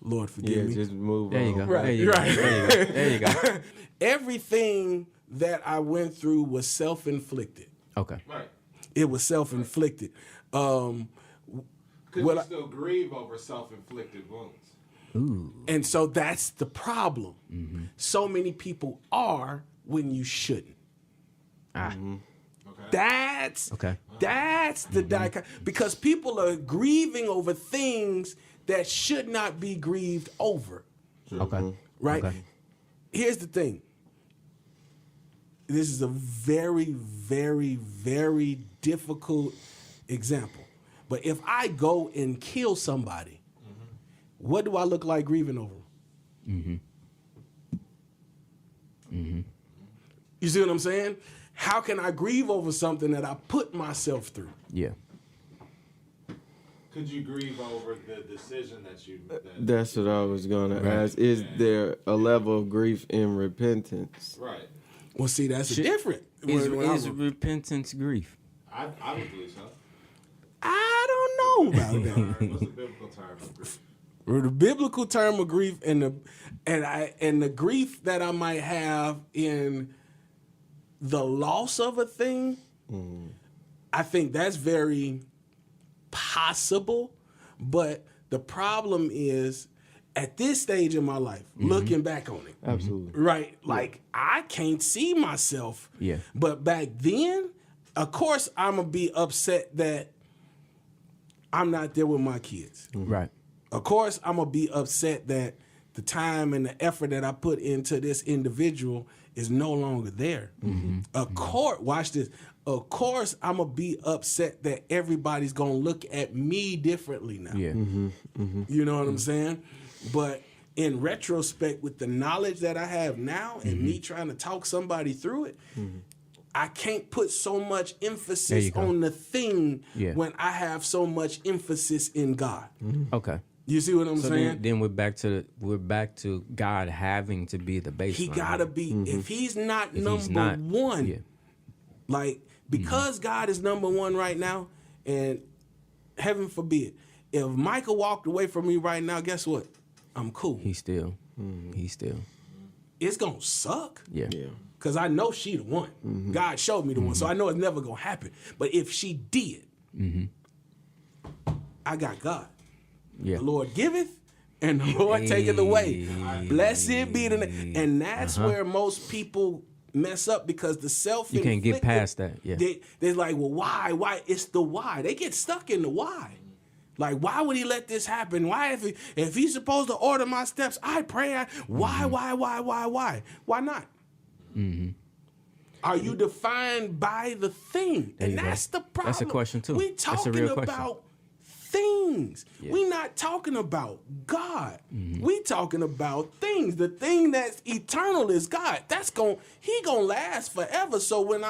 Lord forgive me.
Just move
There
on.
you go.
Right,
There you
right.
go. There you go. There you go.
Everything that I went through was self-inflicted.
Okay.
Right.
It was self-inflicted.
Could
Well,
you still grieve over self-inflicted wounds?
Ooh.
And so that's the problem. Mm-hmm. So many people are when you shouldn't.
Mm-hmm.
That's the dichotomy, because people are grieving over things that should not be grieved over.
Okay.
Right?
Okay.
Here's the thing. This is a very, very, very difficult example. But if I go and kill somebody, what do I look like grieving over? Mm-hmm. Mm-hmm. You see what I'm saying? How can I grieve over something that I put myself through?
Yeah.
Could you grieve over the decision that you...
That's what I was going to ask. Is there a level of grief in repentance?
Right.
Well, see, that's different.
Is repentance grief?
I would believe so.
I don't know about that.
What's the biblical term of grief?
The biblical term of grief and the grief that I might have in the loss of a thing, I think that's very possible. But the problem is, at this stage in my life, looking back on it,
Absolutely.
right? Like, I can't see myself.
Yeah.
But back then, of course, I'm gonna be upset that I'm not there with my kids.
Right.
Of course, I'm gonna be upset that the time and the effort that I put into this individual is no longer there. Of course, watch this. Of course, I'm gonna be upset that everybody's gonna look at me differently now.
Yeah.
You know what I'm saying? But in retrospect, with the knowledge that I have now and me trying to talk somebody through it, I can't put so much emphasis
go.
on the thing
Yeah.
when I have so much emphasis in God.
Okay.
You see what I'm
So
saying?
then we're back to God having to be the baseline.
He gotta be. If he's not
If
number
he's not,
one,
yeah.
like, because God is number one right now, and heaven forbid, if Michael walked away from me right now, guess what? I'm cool.
He's still.
It's gonna suck.
Yeah.
Cause I know she the one. God showed me the one, so I know it's never gonna happen. But if she did, I got God.
Yeah.
The Lord giveth, and the Lord taketh away. Blessed be the name. And that's where most people mess up, because the self
You can't get past that. Yeah.
They're like, well, why? Why? It's the why. They get stuck in the why. Like, why would he let this happen? Why, if he's supposed to order my steps, I pray. Why? Why not? Are you defined by the thing? And that's the problem.
That's a question, too.
We
That's a
talking
real question.
about things.
Yeah.
We not talking about God. We talking about things. The thing that's eternal is God. He gonna last forever. So when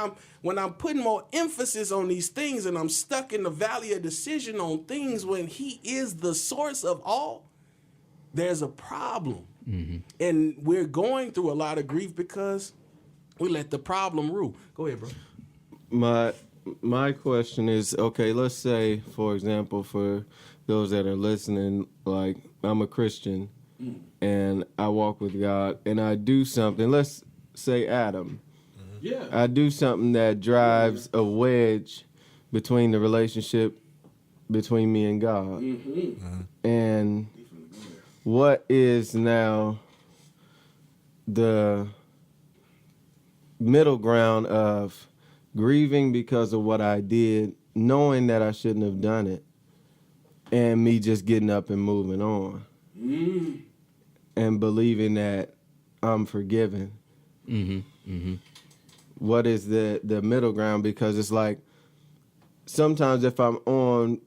I'm putting more emphasis on these things, and I'm stuck in the valley of decision on things when he is the source of all, there's a problem. And we're going through a lot of grief because we let the problem rule. Go ahead, bro.
My question is, okay, let's say, for example, for those that are listening, like, I'm a Christian and I walk with God and I do something, let's say Adam.
Yeah.
I do something that drives a wedge between the relationship between me and God. And what is now the middle ground of grieving because of what I did, knowing that I shouldn't have done it, and me just getting up and moving on, and believing that I'm forgiven? What is the middle ground? Because it's like, sometimes if I'm on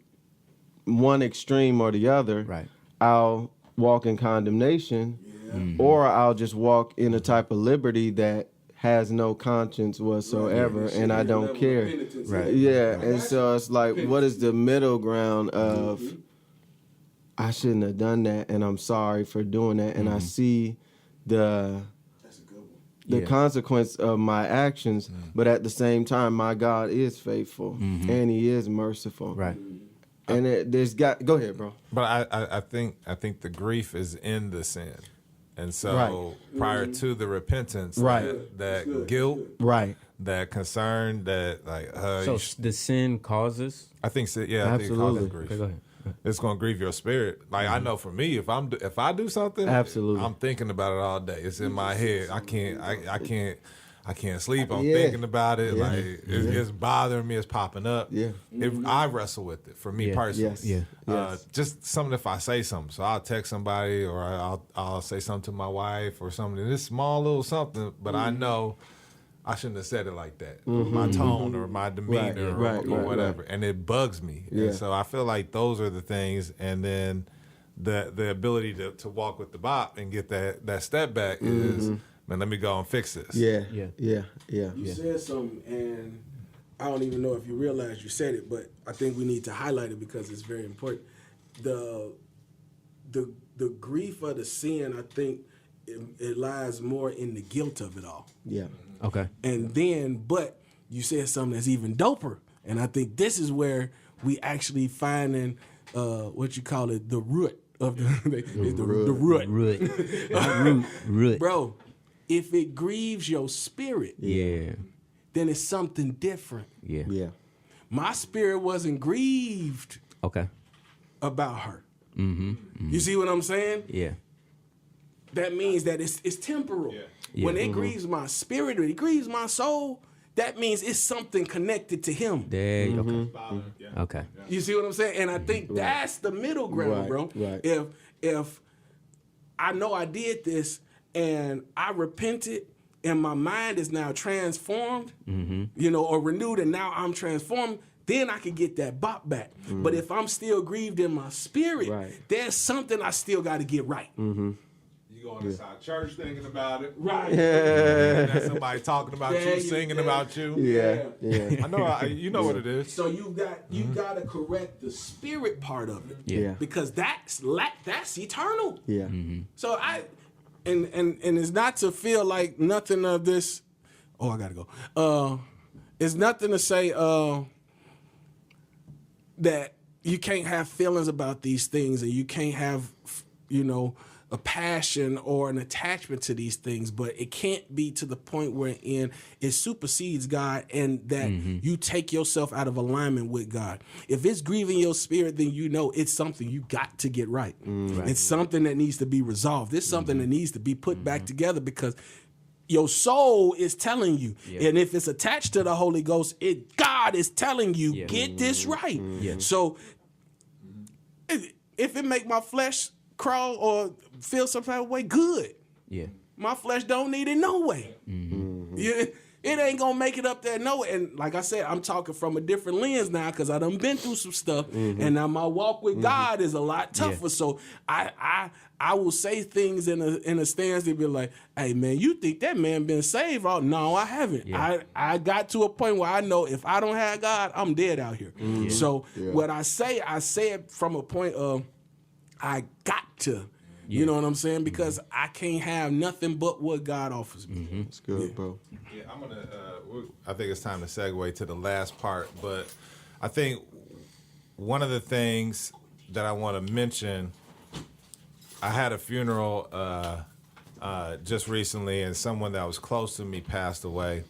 one extreme or the other,
Right.
I'll walk in condemnation, or I'll just walk in a type of liberty that has no conscience whatsoever, and I don't care.
Right.
Yeah, and so it's like, what is the middle ground of, I shouldn't have done that, and I'm sorry for doing that, and I see the
Yeah.
consequence of my actions, but at the same time, my God is faithful, and he is merciful.
Right.
And there's go ahead, bro.
But I think the grief is in the sin. And so prior to the repentance, that guilt, that concern, that like,
So the sin causes.
I think so. Yeah, I think it
Absolutely.
causes grief.
Okay, go ahead.
It's gonna grieve your spirit. Like, I know for me, if I do something,
Absolutely.
I'm thinking about it all day. It's in my head. I can't sleep. I'm thinking about it.
Yeah.
Like, it's bothering me. It's popping up.
Yeah.
I wrestle with it, for me personally.
Yes. Yeah.
Just something, if I say something. So I'll text somebody, or I'll say something to my wife or something. This small little something, but I know I shouldn't have said it like that. My tone or my demeanor or whatever. And it bugs me.
Yeah.
And so I feel like those are the things. And then the ability to walk with the bop and get that step back is, man, let me go and fix this.
Yeah.
You said something, and I don't even know if you realize you said it, but I think we need to highlight it because it's very important. The grief of the sin, I think it lies more in the guilt of it all.
Yeah.
Okay.
And then, but you said something that's even doper, and I think this is where we actually finding what you call it, the root of the root.
Root.
Bro, if it grieves your spirit,
Yeah.
then it's something different.
Yeah.
Yeah.
My spirit wasn't grieved
Okay.
about her. You see what I'm saying?
Yeah.
That means that it's temporal.
Yeah.
When it grieves my spirit or it grieves my soul, that means it's something connected to him.
There. Okay.
You see what I'm saying? And I think that's the middle ground, bro.
Right.
If I know I did this and I repented and my mind is now transformed, or renewed, and now I'm transformed, then I can get that bop back. But if I'm still grieved in my spirit, there's something I still got to get right.
You go inside church thinking about it.
Right.
And then somebody talking about
There
you,
you
singing
go.
about you.
Yeah.
I know. You know what it is.
So you got to correct the spirit part of it.
Yeah.
Because that's eternal.
Yeah.
So and it's not to feel like nothing of this. Oh, I gotta go. It's nothing to say that you can't have feelings about these things, and you can't have, a passion or an attachment to these things, but it can't be to the point wherein it supersedes God and that you take yourself out of alignment with God. If it's grieving your spirit, then it's something you got to get right. It's something that needs to be resolved. It's something that needs to be put back together, because your soul is telling you. And if it's attached to the Holy Ghost, God is telling you, get this right. So if it make my flesh crawl or feel some type of way, good.
Yeah.
My flesh don't need it no way. It ain't gonna make it up there no way. And like I said, I'm talking from a different lens now, because I done been through some stuff, and now my walk with God is a lot tougher. So I will say things in a stance to be like, hey man, you think that man been saved? Oh no, I haven't. I got to a point where I know if I don't have God, I'm dead out here. So what I say it from a point of I got to. You know what I'm saying? Because I can't have nothing but what God offers me.
That's good, bro.
Yeah, I'm gonna. I think it's time to segue to the last part, but I think one of the things that I want to mention. I had a funeral just recently, and someone that was close to me passed away,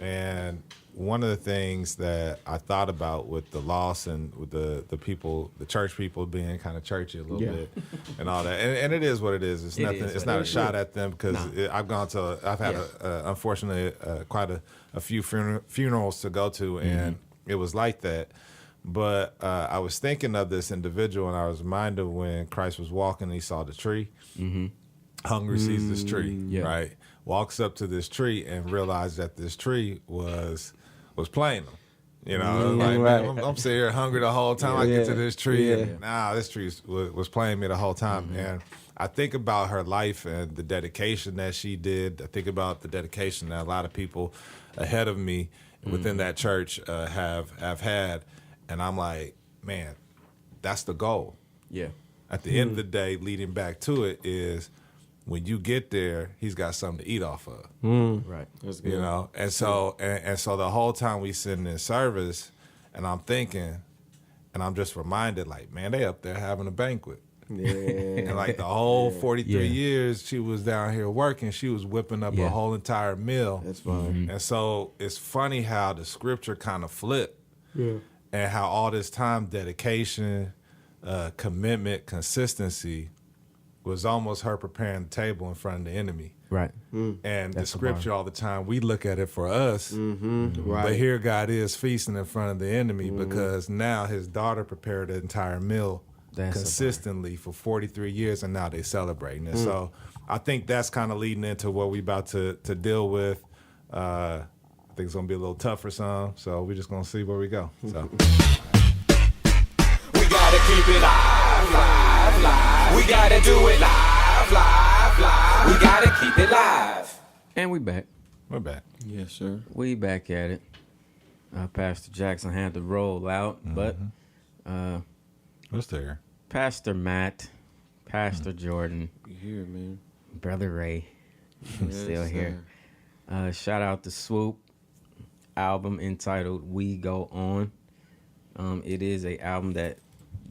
and one of the things that I thought about with the loss and with the people, the church people being kind of churchy a little bit and all that. And it is what it is. It's nothing. It's not a shot at them, because I've had unfortunately quite a few funerals to go to, and it was like that. But I was thinking of this individual, and I was reminded when Christ was walking, and he saw the tree. Hungry sees this tree, right? Walks up to this tree and realized that this tree was playing him. Man, I'm sitting here hungry the whole time. I get to this tree, and this tree was playing me the whole time. And I think about her life and the dedication that she did. I think about the dedication that a lot of people ahead of me within that church have had. And I'm like, man, that's the goal. Yeah. At the end of the day, leading back to it is, when you get there, he's got something to eat off of.
Right.
That's good.
And so the whole time we sitting in service, and I'm thinking, and I'm just reminded, like, man, they up there having a banquet.
Yeah.
And like the whole 43 years she was down here working, she was whipping up a whole entire meal.
That's fine.
And so it's funny how the scripture kind of flipped, and how all this time, dedication, commitment, consistency was almost her preparing the table in front of the enemy.
Right.
And the scripture all the time, we look at it for us, but here God is feasting in front of the enemy, because now his daughter prepared the entire meal consistently for 43 years, and now they're celebrating it. So I think that's kind of leading into what we about to deal with. I think it's going to be a little tough for some, so we're just going to see where we go. So
We gotta keep it live, live, live. We gotta do it live, live, live. We gotta keep it live.
And we back.
we're back.
Yes, sir.
We back at it. Pastor Jackson had to roll out, but
What's there?
Pastor Matt, Pastor Jordan,
You here, man?
Brother Ray, still
Yes,
here. Shout out to Swoop, album entitled We Go On. It is a album that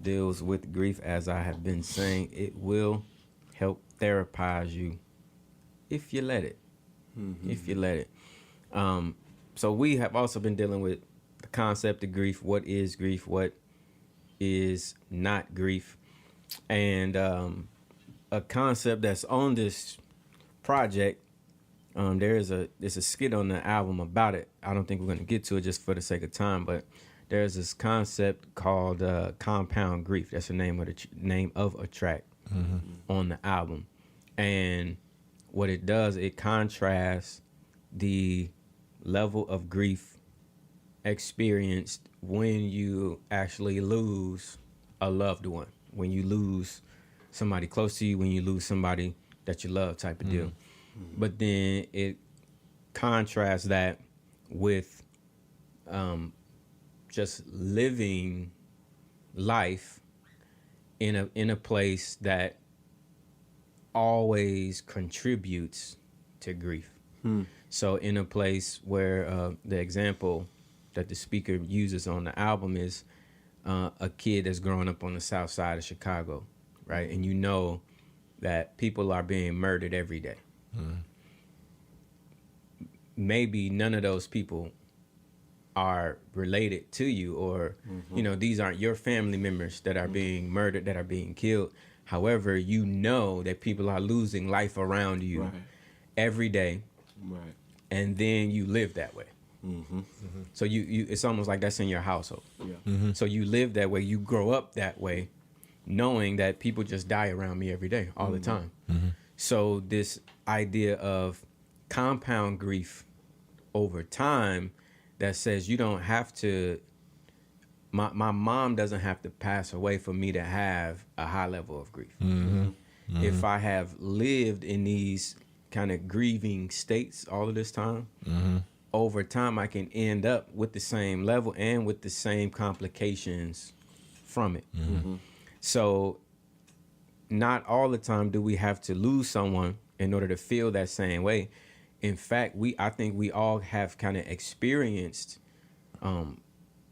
deals with grief, as I have been saying. It will help therapize you if you let it. If you let it. So we have also been dealing with the concept of grief. What is grief? What is not grief? And a concept that's on this project, there's a skit on the album about it. I don't think we're going to get to it just for the sake of time, but there's this concept called compound grief. That's the name of a track on the album. And what it does, it contrasts the level of grief experienced when you actually lose a loved one, when you lose somebody close to you, when you lose somebody that you love, type of deal. But then it contrasts that with just living life in a place that always contributes to grief. So in a place where the example that the speaker uses on the album is a kid that's growing up on the south side of Chicago, right? And you know that people are being murdered every day. Maybe none of those people are related to you, or you know, these aren't your family members that are being murdered, that are being killed. However, you know that people are losing life around you every day, and then you live that way. So you it's almost like that's in your household. So you live that way, you grow up that way, knowing that people just die around me every day, all the time. So this idea of compound grief over time, that says you don't have to, my mom doesn't have to pass away for me to have a high level of grief. If I have lived in these kind of grieving states all of this time, over time I can end up with the same level and with the same complications from it. So not all the time do we have to lose someone in order to feel that same way. In fact, I think we all have kind of experienced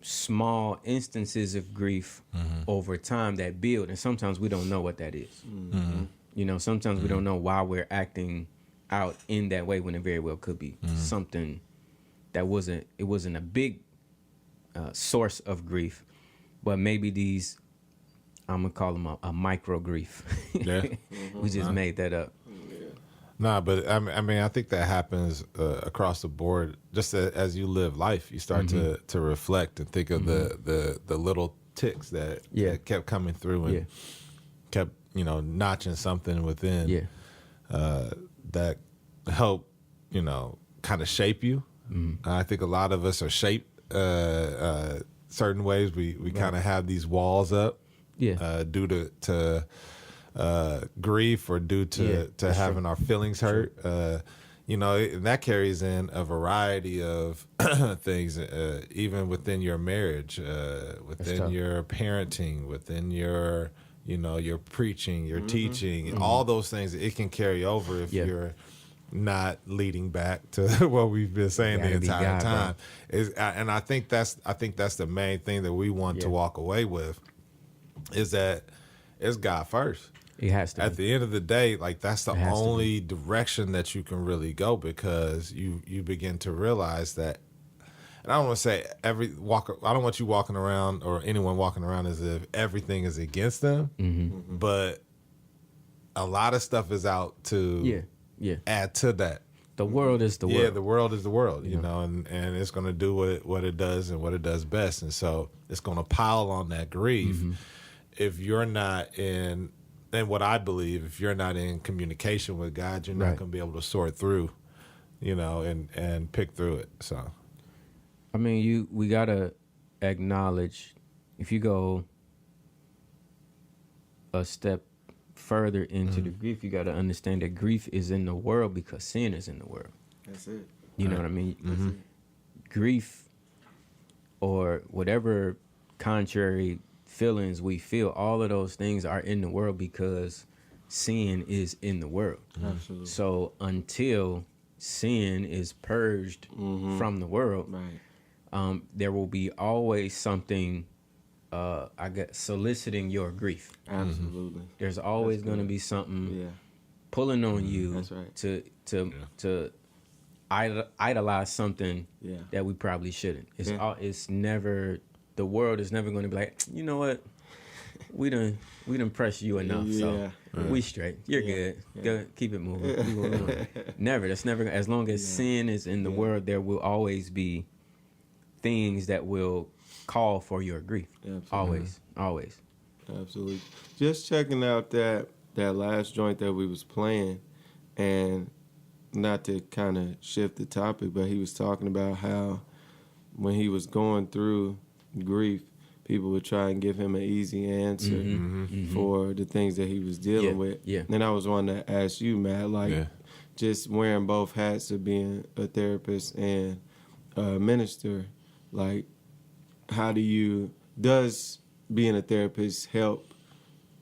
small instances of grief over time that build, and sometimes we don't know what that is. You know, sometimes we don't know why we're acting out in that way when it very well could be something that wasn't a big source of grief, but maybe these, I'm gonna call them a micro grief. We just made that up.
Nah, but I mean, I think that happens across the board. Just as you live life, you start to reflect and think of the little ticks that kept coming through and kept, you know, notching something within that help, you know, kind of shape you. I think a lot of us are shaped certain ways. We kind of have these walls up due to grief or due to having our feelings hurt. You know, that carries in a variety of things, even within your marriage, within your parenting, within your, you know, your preaching, your teaching, all those things. It can carry over if you're not leading back to what we've been saying the entire time. And I think that's the main thing that we want to walk away with, is that it's God first.
It has to.
At the end of the day, like, that's the only direction that you can really go, because you begin to realize that. And I don't want to say I don't want you walking around, or anyone walking around, as if everything is against them. But a lot of stuff is out to add to that.
The world is the world.
Yeah, the world is the world, you know, and it's going to do what it does and what it does best. And so it's going to pile on that grief if you're not in. And what I believe, if you're not in communication with God, you're not going to be able to sort through, you know, and pick through it. So,
I mean, we gotta acknowledge, if you go a step further into the grief, you gotta understand that grief is in the world because sin is in the world.
That's it.
You know what I mean? Grief, or whatever contrary feelings we feel, all of those things are in the world because sin is in the world.
Absolutely.
So until sin is purged from the world, there will be always something, I guess, soliciting your grief.
Absolutely.
There's always going to be something pulling on you to idolize something that we probably shouldn't. It's never. The world is never going to be like, you know what, we done pressed you enough, so we straight. You're good. Go, keep it moving. Never. That's never. As long as sin is in the world, there will always be things that will call for your grief. Always.
Absolutely. Just checking out that last joint that we was playing, and not to kind of shift the topic, but he was talking about how when he was going through grief, people would try and give him an easy answer for the things that he was dealing with. And I was wanting to ask you, Matt, like, just wearing both hats of being a therapist and a minister, like, how does being a therapist help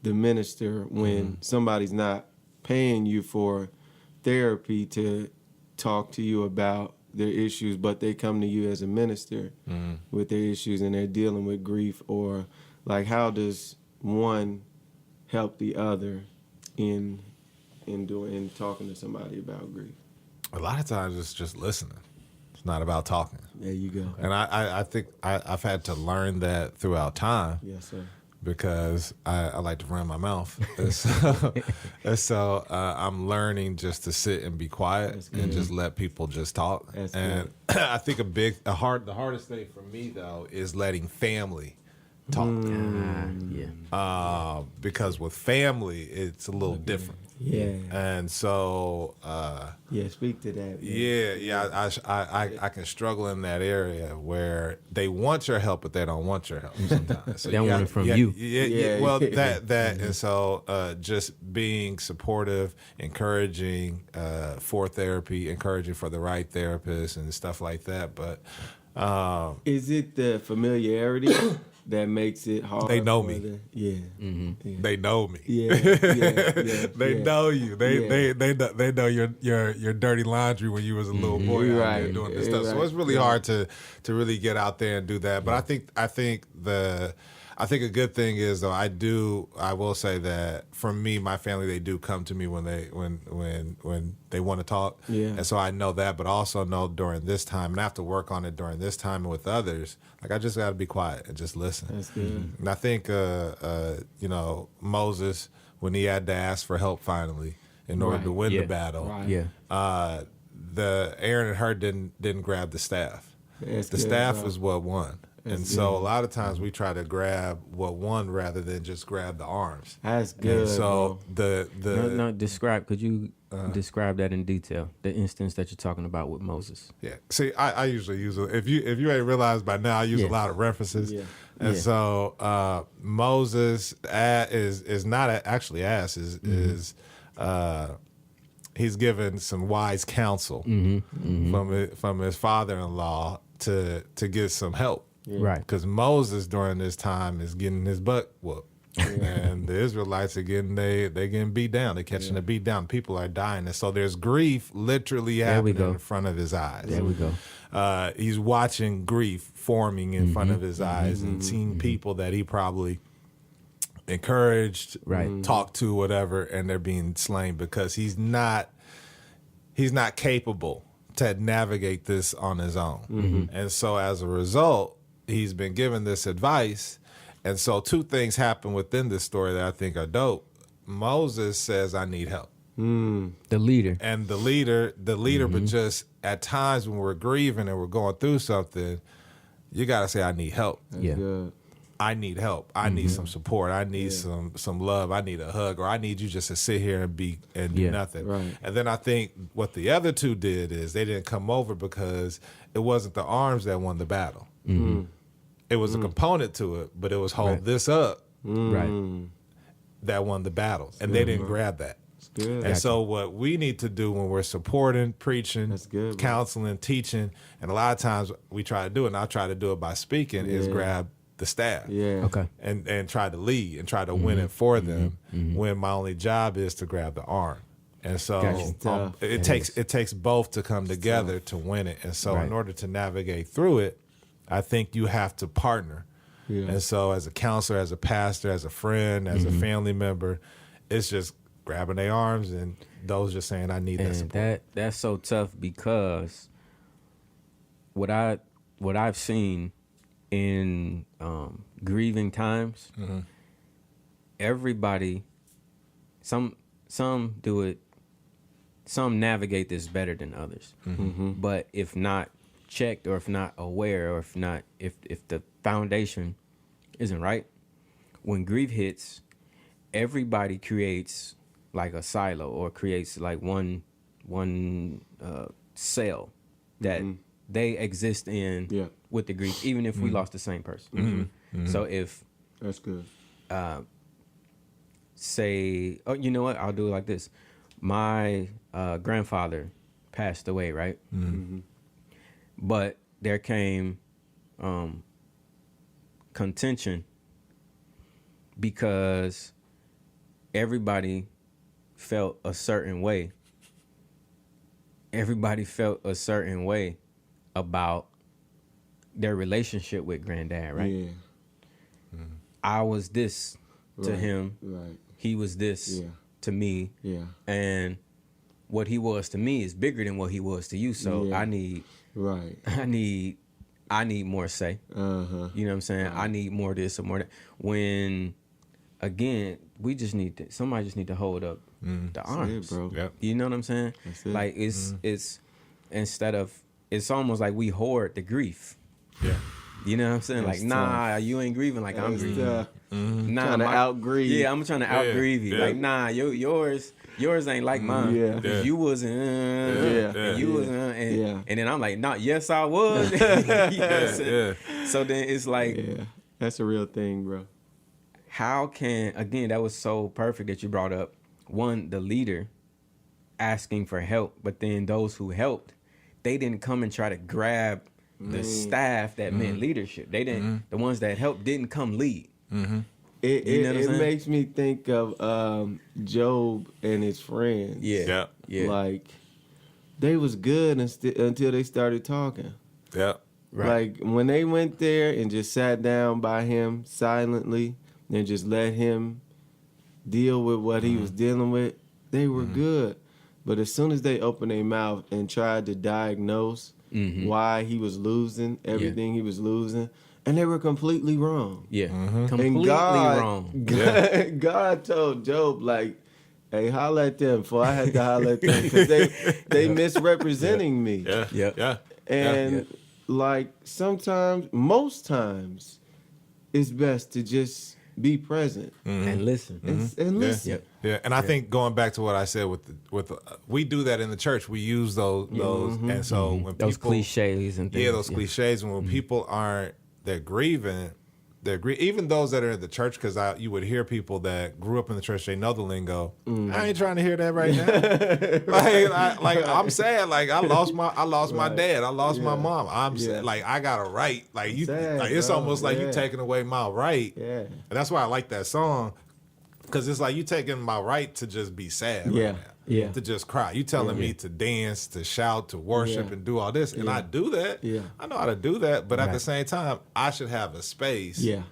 the minister when somebody's not paying you for therapy to talk to you about their issues, but they come to you as a minister with their issues and they're dealing with grief, or like how does one help the other in talking to somebody about grief?
A lot of times it's just listening. It's not about talking.
There you go.
And I think I've had to learn that throughout time.
Yes, sir.
Because I like to run my mouth. And so I'm learning just to sit and be quiet and just let people just talk.
That's
and I think the hardest thing for me, though, is letting family talk. Because with family, it's a little different.
Yeah.
And so
speak to that.
I can struggle in that area where they want your help, but they don't want your help sometimes. So
They want it from you.
Well, that and so just being supportive, encouraging for therapy, encouraging for the right therapist and stuff like that. But
is it the familiarity that makes it hard?
They know
for
me.
Yeah.
They know me.
They
know you. They know your dirty laundry when you was a little boy out there doing this stuff. So it's really hard to really get out there and do that. But I think a good thing is, though, I will say that for me, my family, they do come to me when they want to talk. Yeah. And so I know that, but also know during this time, and I have to work on it during this time and with others. Like, I just got to be quiet and just listen.
That's good.
And I think, Moses, when he had to ask for help finally in order to win the battle, the Aaron and Hur didn't grab the staff. The staff was what won. And so a lot of times we try to grab what won rather than just grab the arms.
That's good.
And so
describe. Could you describe that in detail? The instance that you're talking about with Moses.
Yeah. See, I usually use if you ain't realized by now, I use a lot of references. Yeah. And so Moses is not actually is he's given some wise counsel from his father-in-law to get some help.
Yeah. Right.
Because Moses during this time is getting his butt whooped. And the Israelites are they're getting beat down. They're catching the beat down. People are dying. And so there's grief literally happening in front of his eyes.
There we go.
He's watching grief forming in front of his eyes and seeing people that he probably encouraged, talked to, whatever, and they're being slain because he's not capable to navigate this on his own. And so as a result, he's been given this advice. And so two things happen within this story that I think are dope. Moses says, I need help.
The leader.
And the leader, but just at times when we're grieving and we're going through something, you got to say, I need help.
That's good.
I need help. I need some support. I need some love. I need a hug, or I need you just to sit here and do nothing.
Right.
And then I think what the other two did is they didn't come over because it wasn't the arms that won the battle. It was a component to it, but it was hold this up that won the battle. And they didn't grab that.
Good.
And so what we need to do when we're supporting, preaching, counseling, teaching, and a lot of times we try to do it, and I try to do it by speaking, is grab the staff. And try to lead and try to win it for them when my only job is to grab the arm. And so it takes both to come together to win it. And so in order to navigate through it, I think you have to partner. And so as a counselor, as a pastor, as a friend, as a family member, it's just grabbing their arms and those just saying, I need that support.
That's so tough because what I've seen in grieving times, everybody, some do it, some navigate this better than others. But if not checked, or if not aware, or if the foundation isn't right, when grief hits, everybody creates like a silo or creates like one cell that they exist in with the grief, even if we lost the same person. So if
that's good.
Say, oh, you know what? I'll do it like this. My grandfather passed away, right? But there came contention because everybody felt a certain way. about their relationship with granddad, right?
Yeah.
I was this to
Right,
him.
right.
He was this
Yeah.
to me.
Yeah.
And what he was to me is bigger than what he was to you. So
Yeah.
I need
Right.
I need more say.
Uh-huh.
You know what I'm saying? I need more of this or more of that. When again, we just need to somebody just need to hold up the arms.
bro.
Yep.
You know what I'm saying?
That's it.
Like it's instead of it's almost like we hoard the grief.
Yeah.
You know what I'm saying?
That's
like, nah, you ain't grieving like I'm
That's
grieving.
tough.
Nah,
Trying to out-grieve.
Yeah, I'm trying to out-grieve you.
yeah.
Like, nah, yours ain't like mine.
Yeah.
Yeah.
You wasn't. And you wasn't. And,
Yeah.
and then I'm like, nah, yes, I was. You know what I'm saying?
Yeah.
So then it's like,
Yeah. That's a real thing, bro.
how can, again, that was so perfect that you brought up, one, the leader asking for help, but then those who helped, they didn't come and try to grab the staff that meant leadership. They didn't, the ones that helped didn't come lead.
It
You know what I'm
it
saying?
makes me think of Job and his friends.
Yeah. Yeah.
Like they was good until they started talking.
Yeah.
Right.
Like when they went there and just sat down by him silently and just let him deal with what he was dealing with, they were good. But as soon as they opened their mouth and tried to diagnose why he was losing everything he was losing, and they were completely wrong.
Yeah.
And
Completely wrong.
God told Job, like, hey, holla at them before I had to holla at them because they misrepresenting me.
Yeah.
Yeah.
Yeah.
And like sometimes, most times, it's best to just be present
And listen.
and listen.
Yep.
Yeah, and I think going back to what I said with we do that in the church. We use those, and so when
Those
people,
cliches and things.
yeah, those cliches. And when people aren't, they're grieving. Even those that are in the church, because you would hear people that grew up in the church, they know the lingo. I ain't trying to hear that right now. like I'm sad. Like I lost my dad. I lost my mom. I'm sad. Like I got a right. Like you.
Sad,
Like it's
bro.
almost like you
Yeah.
taking away my right.
Yeah.
And that's why I like that song. Because it's like you taking my right to just be sad
Yeah,
right now.
yeah.
To just cry. You telling me to dance, to shout, to worship,
Yeah.
and do all this. And I do that.
Yeah.
I know how to do that. But at the
Right.
same time, I should have a space
Yeah.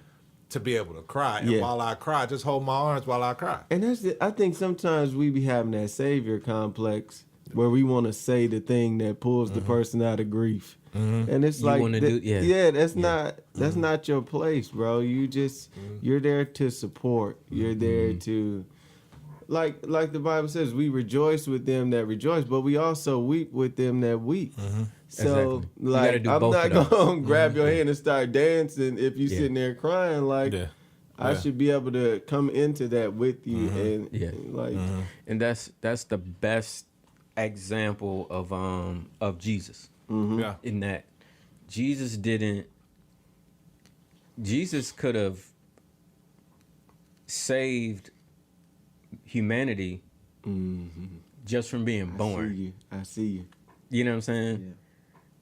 to be able to cry. And
Yeah.
while I cry, just hold my arms while I cry.
And I think sometimes we be having that savior complex where we want to say the thing that pulls the person out of grief. And it's
You
like,
wanna do- yeah.
that's not your place, bro. You're there to support. You're there to, like the Bible says, we rejoice with them that rejoice, but we also weep with them that weep. So,
Exactly. You gotta
like,
do
I'm
both
not
of those.
gonna grab your hand and start dancing if you
Yeah.
sitting there crying. Like,
Yeah.
I
Yeah.
should be able to come into that with you and
Yeah.
like,
And that's the best example of Jesus.
Yeah.
In that Jesus could have saved humanity just from being born.
I see you.
You know what I'm saying?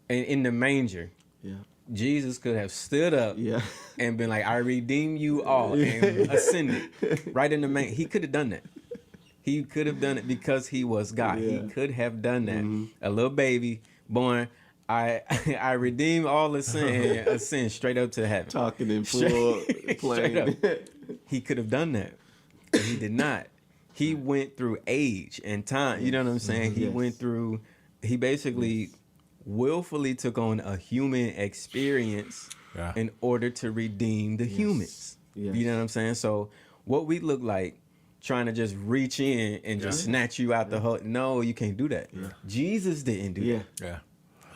And in the manger,
Yeah.
Jesus could have stood up
Yeah.
and been like, I redeem you all and ascended right in the manger. He could have done that. He could have done it because he was God.
Yeah.
He could have done that. A little baby born, I redeem all the sin and ascend straight up to heaven.
Talking in full
Straight
plane.
up. He could have done that. But he did not. He went through age and time. You know what I'm saying? He
Yes.
went through, he basically willfully took on a human experience
Yeah.
in order to redeem the humans.
Yes.
You know what I'm saying? So what we look like trying to just reach in and just snatch you out the whole, no, you can't do that. Jesus didn't do
Yeah.
that.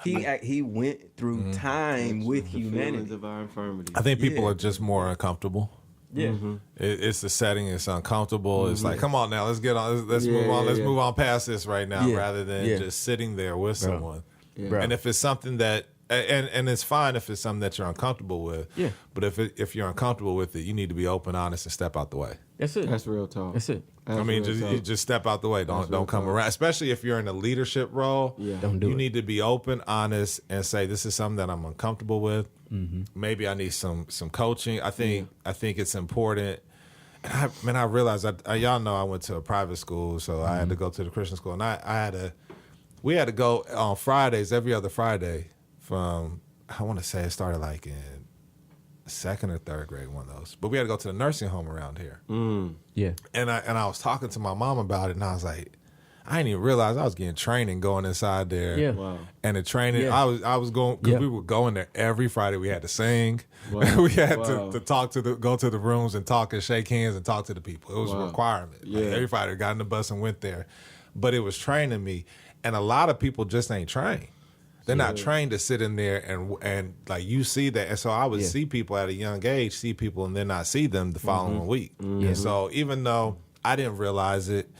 Yeah.
He went through time with
The feelings
humanity.
of our infirmity.
I think people
Yeah.
are just more uncomfortable.
Yeah.
It's the setting. It's uncomfortable. It's like, come on now, let's get on. Let's move
Yeah,
on. Let's
yeah.
move on past this right now,
Yeah,
rather than
yeah.
just sitting there with someone.
Bro.
And if it's something that, and it's fine if it's something that you're uncomfortable with.
Yeah.
But if you're uncomfortable with it, you need to be open, honest, and step out the way.
That's it.
That's real talk.
That's it.
That's
I mean,
real talk.
just step out the way. Don't
real
come
talk.
around. Especially if you're in a leadership role.
Yeah.
Don't do
you
it.
need to be open, honest, and say this is something that I'm uncomfortable with. Maybe I need some coaching. I think it's important. And I realized y'all know I went to a private school, so I had to go to the Christian school, and we had to go on Fridays, every other Friday, from, I want to say it started like in 2nd or 3rd grade, one of those. But we had to go to the nursing home around here.
Yeah.
And I was talking to my mom about it, and I was like, I didn't even realize I was getting training going inside there.
Yeah.
Wow.
And the training,
Yeah.
I was going, because
Yeah.
we were going there every Friday. We had to sing.
Wow.
We had
Wow.
to talk go to the rooms and talk and shake hands and talk to the people. It was a
Wow.
requirement.
Yeah.
Like, every Friday, got in the bus and went there. But it was training me. And a lot of people just ain't trained. They're not trained to sit in there and like you see that. And so I would see people at a young age, see people and then not see them the following week. And so even though I didn't realize it,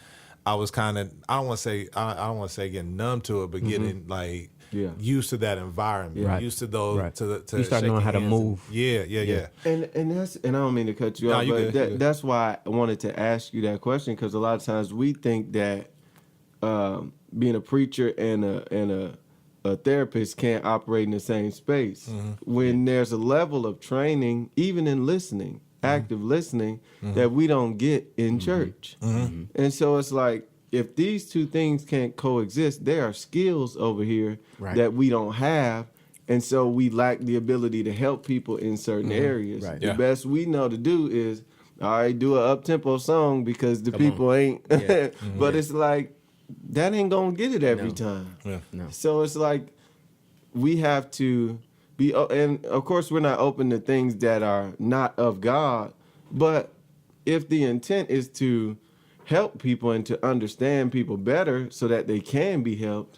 I was kind of, I don't want to say getting numb to it, but getting like used to that environment,
Right.
used to those,
Right.
to
You start knowing how to
hands.
move.
Yeah.
And that's, and I don't mean to cut you
No,
off,
you
but
good, you good.
that's why I wanted to ask you that question, because a lot of times we think that being a preacher and a therapist can't operate in the same space. When there's a level of training, even in listening, active listening, that we don't get in church. And so it's like, if these two things can't coexist, there are skills over here that we don't have. And so we lack the ability to help people in certain areas.
Right.
The
Yeah.
best we know to do is, all right, do an up-tempo song because the people ain't. But it's like, that ain't going to get it every time.
Yeah.
No.
So it's like, we have to be, and of course we're not open to things that are not of God, but if the intent is to help people and to understand people better so that they can be helped,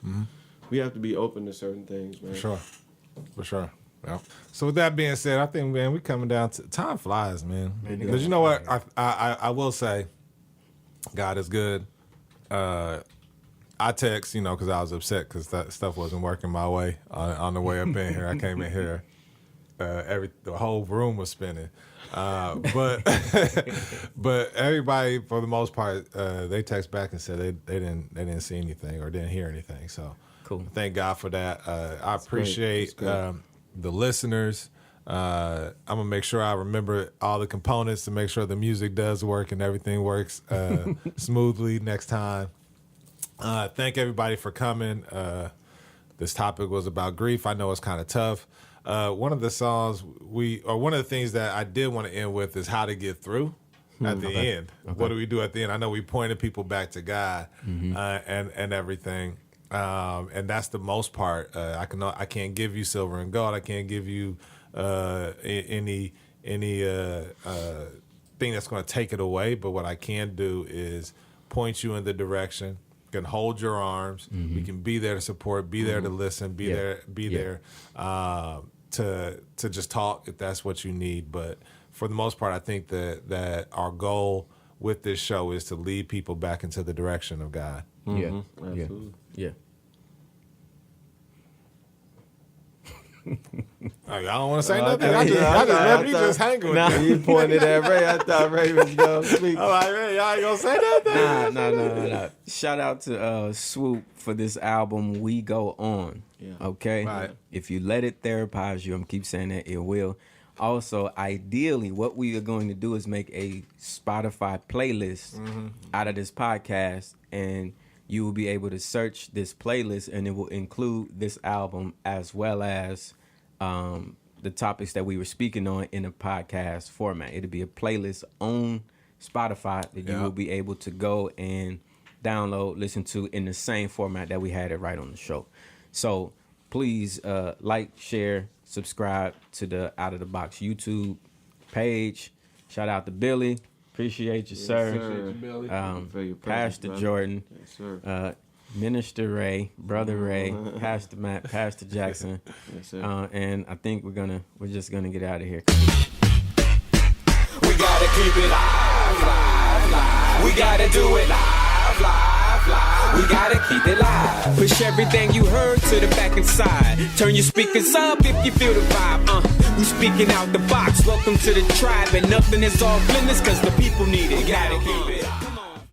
we have to be open to certain things, man.
For sure. Yeah. So with that being said, I think, man, we coming down to, time flies, man. Because you know what? I will say, God is good. I text, because I was upset because that stuff wasn't working my way on the way up in here. I came in here, the whole room was spinning. But but everybody, for the most part, they text back and said they didn't see anything or didn't hear anything. So
Cool.
Thank God for that. I appreciate the listeners. I'm gonna make sure I remember all the components to make sure the music does work and everything works smoothly next time. Thank everybody for coming. This topic was about grief. I know it's kind of tough. One of the songs one of the things that I did want to end with is how to get through at the end. What do we do at the end? I know we pointed people back to God and everything. And that's the most part. I can't give you silver and gold. I can't give you any thing that's going to take it away. But what I can do is point you in the direction. Can hold your arms. We can be there to support. Be there to listen. Be there to just talk if that's what you need. But for the most part, I think that our goal with this show is to lead people back into the direction of God.
Yeah.
Absolutely.
Yeah.
I don't want to say nothing. I just left you just hanging with me.
You pointed at Ray. I thought Ray was going to speak.
I'm like, man, y'all ain't gonna say nothing.
No. Shout out to Swoop for this album, We Go On.
Yeah.
Okay?
Right.
If you let it therapize you, I'm keep saying that, it will. Also, ideally, what we are going to do is make a Spotify playlist out of this podcast, and you will be able to search this playlist, and it will include this album as well as the topics that we were speaking on in a podcast format. It'll be a playlist on Spotify that you will be able to go and download, listen to in the same format that we had it right on the show. So please like, share, subscribe to the Out of the Box YouTube page. Shout out to Billy. Appreciate you, sir.
For your presence,
Pastor
brother.
Jordan.
Yes, sir.
Minister Ray, Brother Ray, Pastor Matt, Pastor Jackson.
Yes, sir.
And I think we're just gonna get out of here.
We gotta keep it live. We gotta do it live. We gotta keep it live.
Push everything you heard to the back and side. Turn your speakers up if you feel the vibe. We speaking out the box. Welcome to the tribe, and nothing is off limits 'cause the people need it.
We gotta keep it